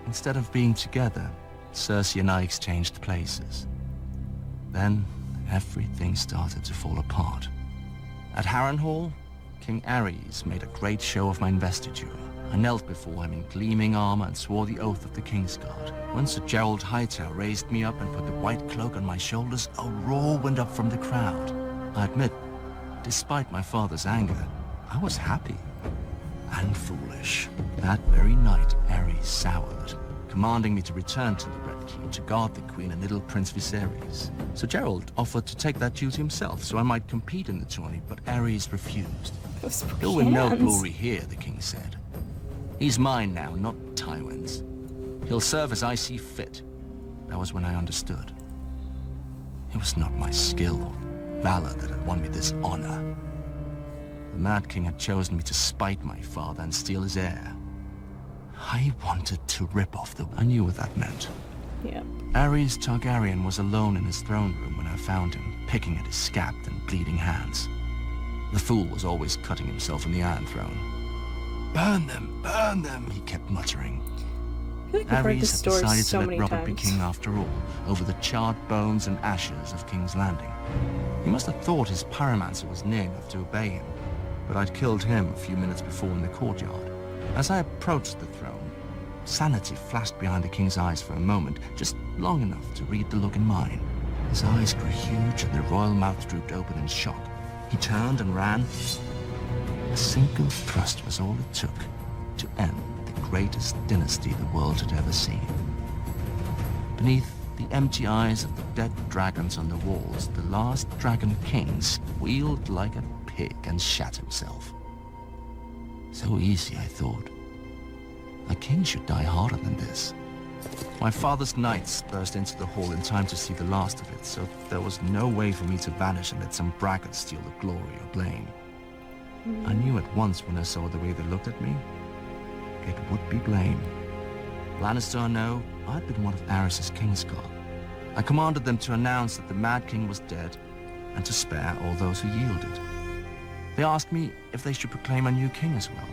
Instead of being together, Cersei and I exchanged places. Then, everything started to fall apart. At Harrenhal, King Aerys made a great show of my investiture. I knelt before him in gleaming armor and swore the oath of the King's Guard. When Sir Gerald Hightower raised me up and put the white cloak on my shoulders, a roar went up from the crowd. I admit, despite my father's anger, I was happy and foolish. That very night, Aerys soured, commanding me to return to the Red Keep to guard the Queen and little Prince Viserys. Sir Gerald offered to take that duty himself so I might compete in the tourney, but Aerys refused. He'll win no glory here, the king said. He's mine now, not Tywin's. He'll serve as I see fit. That was when I understood. It was not my skill or valor that had won me this honor. The Mad King had chosen me to spite my father and steal his heir. I wanted to rip off the... I knew what that meant. Yeah. Aerys Targaryen was alone in his throne room when I found him, picking at his scabbed and bleeding hands. The fool was always cutting himself in the Iron Throne. Burn them, he kept muttering. I feel like I've heard this Aerys had story decided so to many let Robert be times. king after all, over the charred bones and ashes of King's Landing. He must have thought his pyromancer was near enough to obey him, but I'd killed him a few minutes before in the courtyard. As I approached the throne, sanity flashed behind the king's eyes for a moment, just long enough to read the look in mine. His eyes grew huge and the royal mouth drooped open in shock. He turned and ran. A single thrust was all it took to end the greatest dynasty the world had ever seen. Beneath the empty eyes of the dead dragons on the walls, the last dragon king squealed like a pig and shat himself. So easy, I thought. A king should die harder than this. My father's knights burst into the hall in time to see the last of it, so there was no way for me to vanish and let some braggart steal the glory or blame. I knew at once when I saw the way they looked at me, it would be blame. Lannister or no, I'd been one of Aerys' Kingsguard. I commanded them to announce that the Mad King was dead, and to spare all those who yielded. They asked me if they should proclaim a new king as well.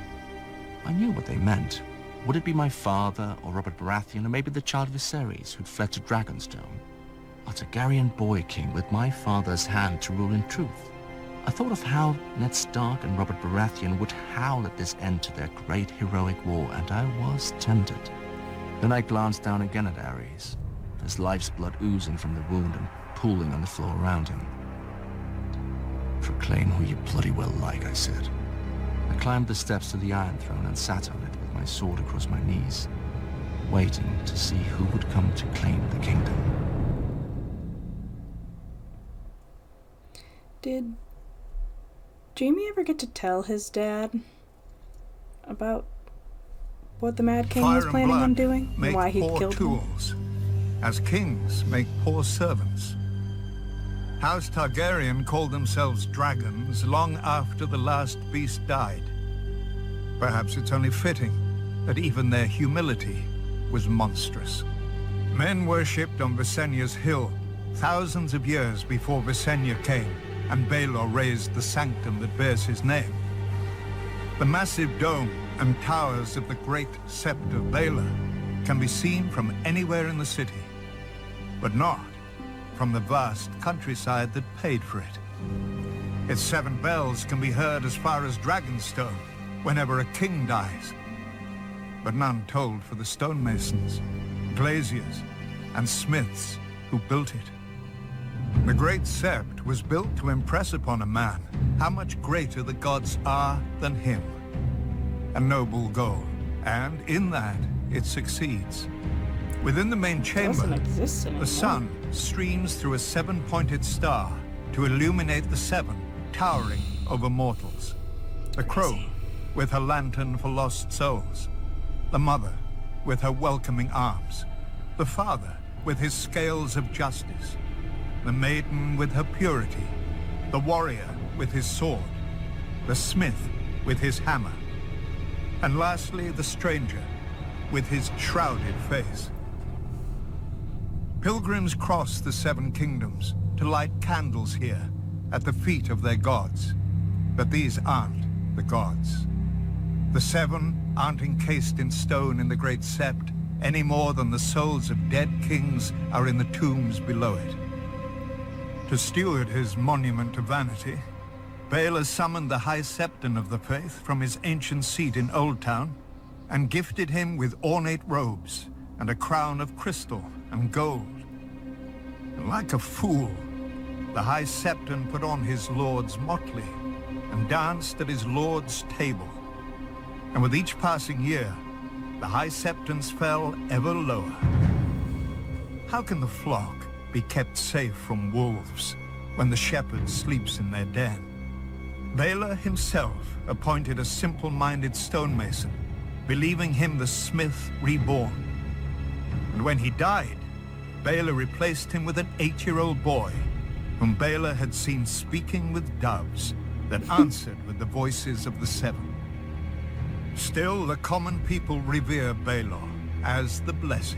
I knew what they meant. Would it be my father, or Robert Baratheon, or maybe the child Viserys who'd fled to Dragonstone? A Targaryen boy king with my father's hand to rule in truth. I thought of how Ned Stark and Robert Baratheon would howl at this end to their great heroic war, and I was tempted. Then I glanced down again at Aerys, his life's blood oozing from the wound and pooling on the floor around him. Proclaim who you bloody well like, I said. I climbed the steps to the Iron Throne and sat on it with my sword across my knees, waiting to see who would come to claim the kingdom. Did Jaime ever get to tell his dad about what the Mad King was planning on doing? And why he killed him? As kings make poor servants. House Targaryen called themselves dragons long after the last beast died. Perhaps it's only fitting that even their humility was monstrous. Men worshipped on Visenya's hill thousands of years before Visenya came and Baelor raised the sanctum that bears his name. The massive dome and towers of the great Sept of Baelor can be seen from anywhere in the city, but not from the vast countryside that paid for it. Its 7 bells can be heard as far as Dragonstone whenever a king dies, but none tolled for the stonemasons, glaziers, and smiths who built it. The Great Sept was built to impress upon a man how much greater the gods are than him. A noble goal, And in that, it succeeds. Within the main chamber, the sun streams through a 7-pointed star to illuminate the 7, towering over mortals. The crow, with her lantern for lost souls. The mother, with her welcoming arms. The father, with his scales of justice. The maiden with her purity. The warrior with his sword. The smith with his hammer. And lastly, the stranger, with his shrouded face. Pilgrims cross the 7 kingdoms to light candles here at the feet of their gods. But these aren't the gods. The 7 aren't encased in stone in the Great Sept any more than the souls of dead kings are in the tombs below it. To steward his monument to vanity, Baelor summoned the High Septon of the Faith from his ancient seat in Old Town and gifted him with ornate robes and a crown of crystal and gold. And like a fool, the High Septon put on his lord's motley and danced at his lord's table. And with each passing year, the High Septons fell ever lower. How can the flock be kept safe from wolves when the shepherd sleeps in their den? Baelor himself appointed a simple-minded stonemason, believing him the smith reborn. And when he died, Baelor replaced him with an 8-year-old boy, whom Baelor had seen speaking with doves that answered with the voices of the 7. Still, the common people revere Baelor as the Blessed.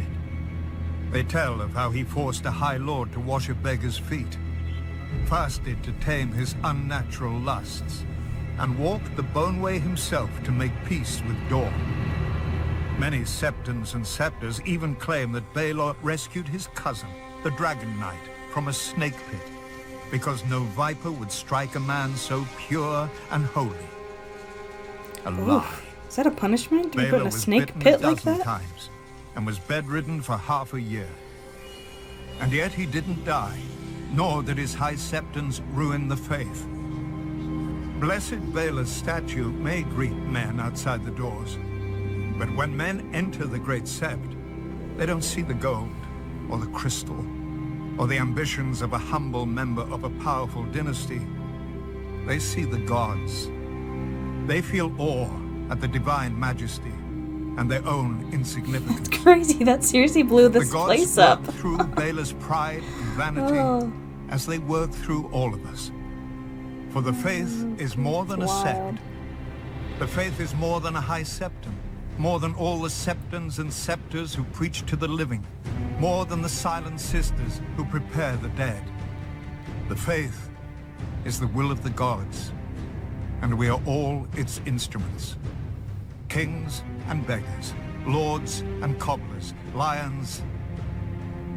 They tell of how he forced a High Lord to wash a beggar's feet, fasted to tame his unnatural lusts, and walked the bone way himself to make peace with Dawn. Many Septons and Scepters even claim that Baelor rescued his cousin, the Dragon Knight, from a snake pit, because no viper would strike a man so pure and holy. A lie. Is that a punishment to be put Baelor in a was snake bitten pit a like dozen that? times and was bedridden for half a year. And yet he didn't die, nor did his High Septons ruin the faith. Blessed Baelor's statue may greet men outside the doors, but when men enter the Great Sept, they don't see the gold, or the crystal, or the ambitions of a humble member of a powerful dynasty. They see the gods. They feel awe at the divine majesty and their own insignificance. It's crazy. That seriously blew this the gods place up. work through Baelor's pride and vanity as they work through all of us. For the faith is more than a sept. The faith is more than a High Septon, more than all the Septons and Scepters who preach to the living, more than the silent sisters who prepare the dead. The faith is the will of the gods, and we are all its instruments. Kings and beggars, lords and cobblers, lions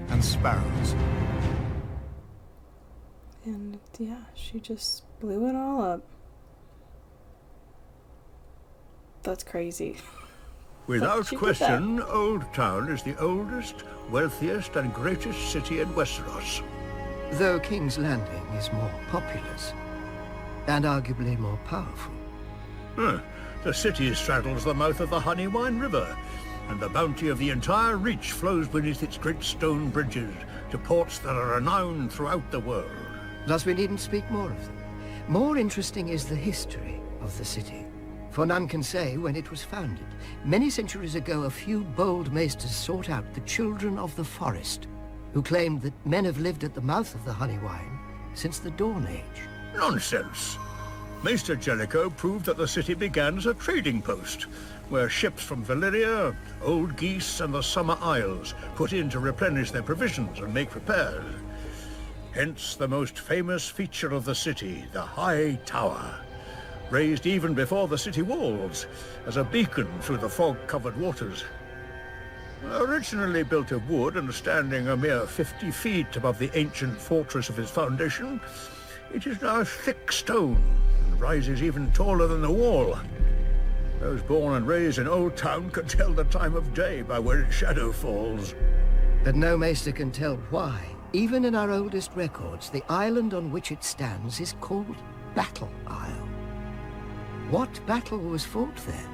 and sparrows. And yeah, she just blew it all up. That's crazy. Without question, Old Town is the oldest, wealthiest, and greatest city in Westeros. Though King's Landing is more populous, and arguably more powerful. The city straddles the mouth of the Honeywine River, and the bounty of the entire Reach flows beneath its great stone bridges to ports that are renowned throughout the world. Thus we needn't speak more of them. More interesting is the history of the city. For none can say when it was founded. Many centuries ago, a few bold maesters sought out the children of the forest, who claimed that men have lived at the mouth of the Honeywine since the Dawn Age. Nonsense. Maester Jellicoe proved that the city began as a trading post, where ships from Valyria, Old Geese, and the Summer Isles put in to replenish their provisions and make repairs. Hence the most famous feature of the city, the High Tower, raised even before the city walls, as a beacon through the fog-covered waters. Originally built of wood and standing a mere 50 feet above the ancient fortress of its foundation, it is now thick stone and rises even taller than the wall. Those born and raised in Old Town can tell the time of day by where its shadow falls. But no maester can tell why. Even in our oldest records, the island on which it stands is called Battle Isle. What battle was fought there,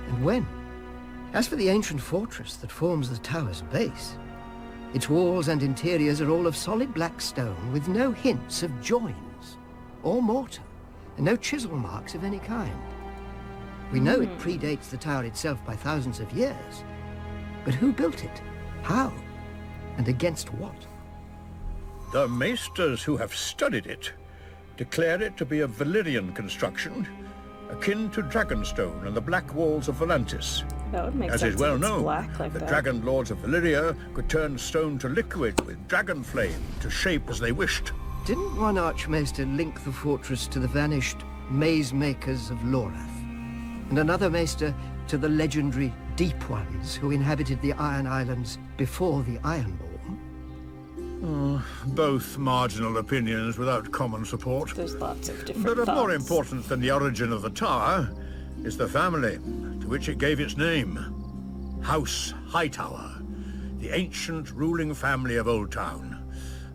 and when? As for the ancient fortress that forms the tower's base, its walls and interiors are all of solid black stone with no hints of joins or mortar, and no chisel marks of any kind. We know it predates the tower itself by thousands of years, but who built it? How? And against what? The maesters who have studied it declare it to be a Valyrian construction, akin to Dragonstone and the Black Walls of Volantis. That would make sense. As is well if it's known, black like the that. Dragon Lords of Valyria could turn stone to liquid with dragon flame to shape as they wished. Didn't one Archmaester link the fortress to the vanished maze makers of Lorath, and another maester to the legendary Deep Ones who inhabited the Iron Islands before the Ironborn? Both marginal opinions without common support. There's lots of different But of thoughts. more importance than the origin of the tower is the family to which it gave its name. House Hightower, the ancient ruling family of Old Town,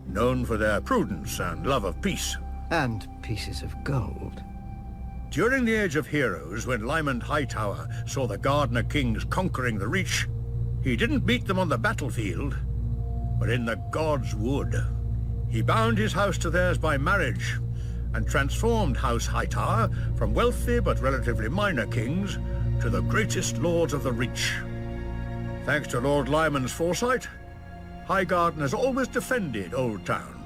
known for their prudence and love of peace. And pieces of gold. During the Age of Heroes, when Lymond Hightower saw the Gardener Kings conquering the Reach, he didn't meet them on the battlefield, but in the God's Wood. He bound his house to theirs by marriage, and transformed House Hightower from wealthy but relatively minor kings to the greatest lords of the Reach. Thanks to Lord Lymond's foresight, Highgarden has always defended Old Town,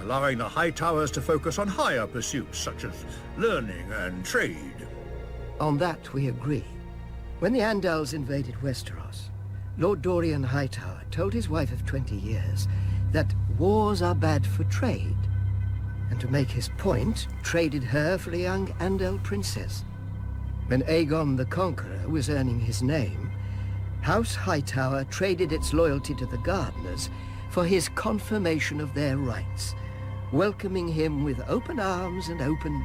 allowing the Hightowers to focus on higher pursuits such as learning and trade. On that we agree. When the Andals invaded Westeros, Lord Dorian Hightower told his wife of 20 years that wars are bad for trade, and to make his point, traded her for a young Andal princess. When Aegon the Conqueror was earning his name, House Hightower traded its loyalty to the Gardeners for his confirmation of their rights, welcoming him with open arms and open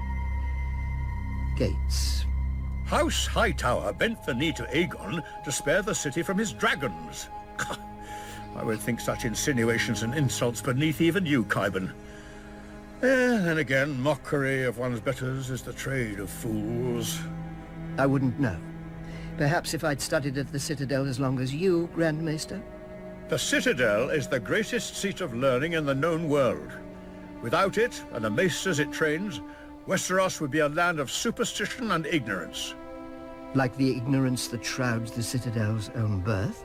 gates. House Hightower bent the knee to Aegon to spare the city from his dragons. I would think such insinuations and insults beneath even you, Qyburn. Then again, mockery of one's betters is the trade of fools. I wouldn't know. Perhaps if I'd studied at the Citadel as long as you, Grand Maester? The Citadel is the greatest seat of learning in the known world. Without it, and the maesters it trains, Westeros would be a land of superstition and ignorance. Like the ignorance that shrouds the Citadel's own birth?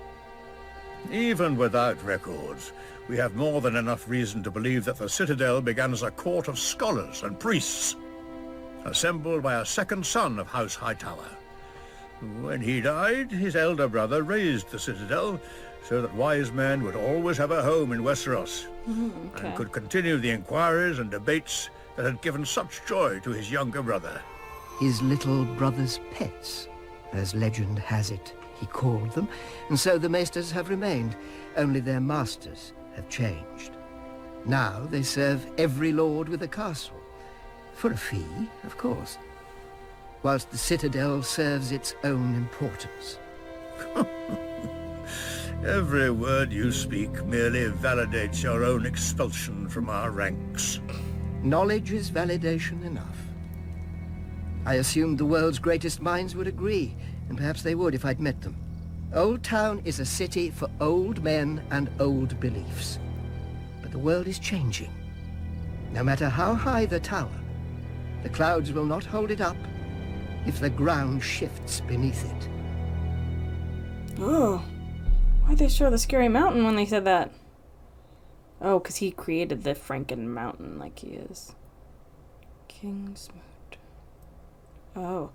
Even without records, we have more than enough reason to believe that the Citadel began as a court of scholars and priests, assembled by a second son of House Hightower. When he died, his elder brother raised the Citadel so that wise men would always have a home in Westeros, and could continue the inquiries and debates that had given such joy to his younger brother. His little brother's pets, as legend has it, he called them, and so the maesters have remained, only their masters have changed. Now they serve every lord with a castle, for a fee, of course, whilst the Citadel serves its own importance. Every word you speak merely validates your own expulsion from our ranks. Knowledge is validation enough. I assumed the world's greatest minds would agree, and perhaps they would if I'd met them. Old Town is a city for old men and old beliefs. But the world is changing. No matter how high the tower, the clouds will not hold it up if the ground shifts beneath it. Oh. Why'd they show the scary mountain when they said that? Oh, because he created the Franken Mountain like he is. Kingsmoot. Oh.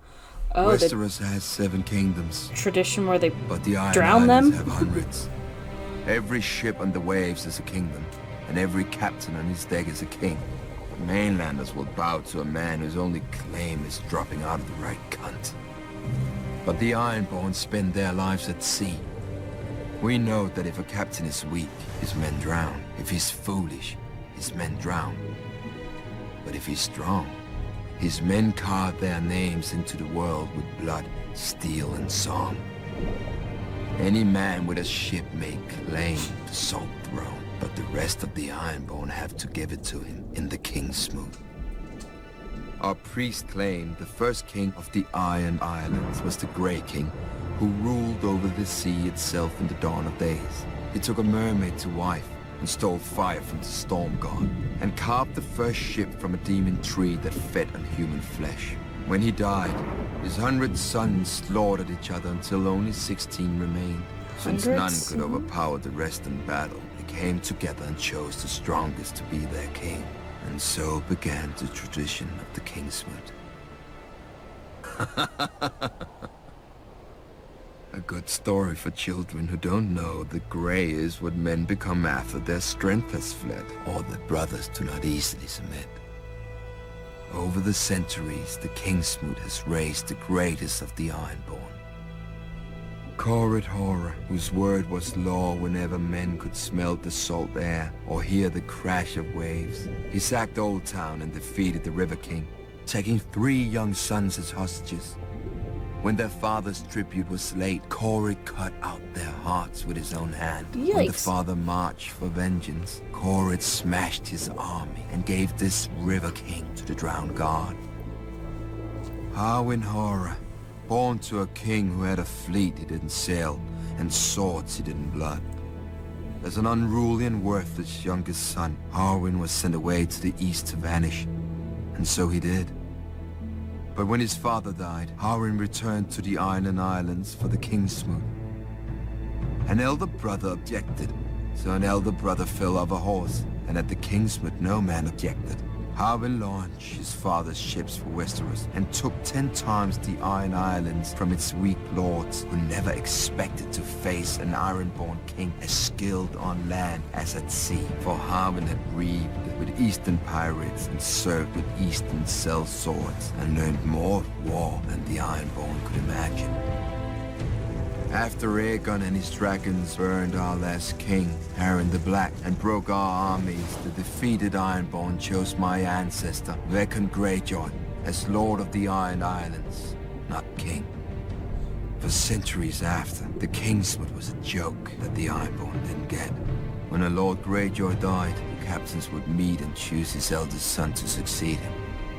Oh, Westeros has 7 kingdoms. Tradition where they but the Iron drown Islands them? have hundreds. Every ship on the waves is a kingdom, and every captain on his deck is a king. The mainlanders will bow to a man whose only claim is dropping out of the right cunt. But the Ironborn spend their lives at sea. We know that if a captain is weak, his men drown. If he's foolish, his men drown. But if he's strong, his men carve their names into the world with blood, steel, and song. Any man with a ship may claim the Salt Throne, but the rest of the Ironborn have to give it to him in the Kingsmoot. Our priest claimed the first king of the Iron Islands was the Grey King, who ruled over the sea itself in the dawn of days. He took a mermaid to wife and stole fire from the storm god, and carved the first ship from a demon tree that fed on human flesh. When he died, his 100 sons slaughtered each other until only 16 remained. Since none could overpower the rest in battle, they came together and chose the strongest to be their king. And so began the tradition of the Kingsmoot. A good story for children who don't know that grey is what men become after their strength has fled, or that brothers do not easily submit. Over the centuries, the Kingsmoot has raised the greatest of the Ironborn. Corrid Horror, whose word was law whenever men could smell the salt air or hear the crash of waves. He sacked Old Town and defeated the River King, taking 3 young sons as hostages. When their father's tribute was late, Corrid cut out their hearts with his own hand. Yikes. When the father marched for vengeance, Corrid smashed his army and gave this River King to the drowned god. Harwin Horror, born to a king who had a fleet he didn't sail, and swords he didn't blood. As an unruly and worthless youngest son, Harwin was sent away to the east to vanish, and so he did. But when his father died, Harwin returned to the Iron Islands for the Kingsmoot. An elder brother objected, so an elder brother fell off a horse, and at the Kingsmoot no man objected. Harwin launched his father's ships for Westeros and took 10 times the Iron Islands from its weak lords, who never expected to face an Ironborn king as skilled on land as at sea. For Harwin had reaved with Eastern pirates and served with Eastern sell swords and learned more of war than the Ironborn could imagine. After Aegon and his dragons burned our last king, Harren the Black, and broke our armies, the defeated Ironborn chose my ancestor, Vakon Greyjoy, as Lord of the Iron Islands, not king. For centuries after, the Kingsmoot was a joke that the Ironborn didn't get. When a Lord Greyjoy died, the captains would meet and choose his eldest son to succeed him.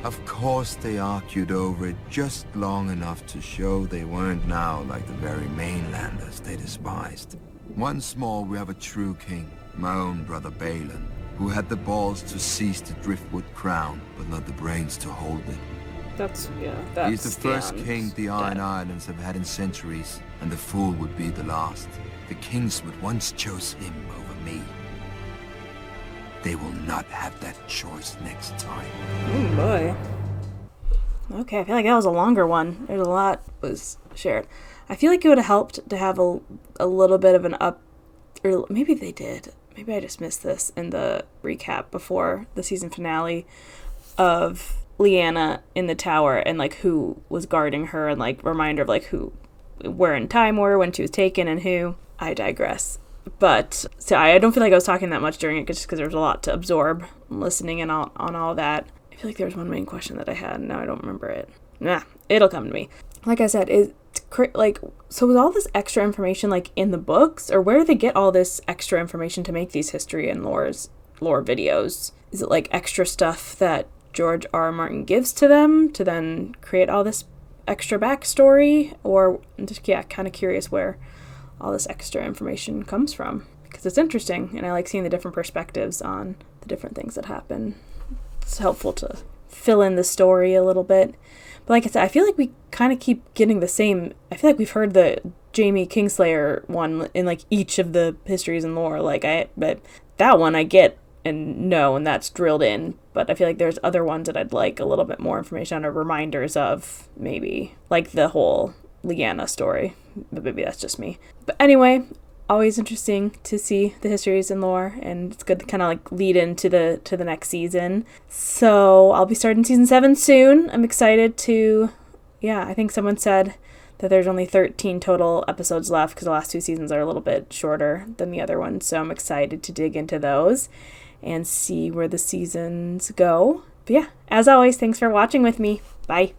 Of course they argued over it just long enough to show they weren't now like the very mainlanders they despised. Once more we have a true king, my own brother Balon, who had the balls to seize the Driftwood crown, but not the brains to hold it. That's He's the first king the Iron Islands have had in centuries, and the fool would be the last. The Kingsmoot once chose him over me. They will not have that choice next time. Oh boy. Okay, I feel like that was a longer one. There's a lot was shared. I feel like it would have helped to have a little bit of an up, or maybe they did. Maybe I just missed this in the recap before the season finale of Lyanna in the tower and like who was guarding her and like reminder of like who, where in time were when she was taken and who. I digress. But so I don't feel like I was talking that much during it just because there was a lot to absorb listening and on all that. I feel like there was one main question that I had and now I don't remember it. It'll come to me. Like I said, so was all this extra information like in the books, or where do they get all this extra information to make these history and lore videos? Is it like extra stuff that George R. R. Martin gives to them to then create all this extra backstory? Or I'm just kind of curious where all this extra information comes from, because it's interesting and I like seeing the different perspectives on the different things that happen. It's helpful to fill in the story a little bit. But like I said, I feel like we kind of keep getting the same. I feel like we've heard the Jaime Kingslayer one in like each of the histories and lore. But that one I get and know, and that's drilled in. But I feel like there's other ones that I'd like a little bit more information on or reminders of, maybe like the whole Lyanna story. But maybe that's just me. But anyway, always interesting to see the histories and lore, and it's good to kind of like lead into the next season. So I'll be starting season 7 soon. I'm excited to, I think someone said that there's only 13 total episodes left because the last 2 seasons are a little bit shorter than the other ones. So I'm excited to dig into those and see where the seasons go. But yeah, as always, thanks for watching with me. Bye.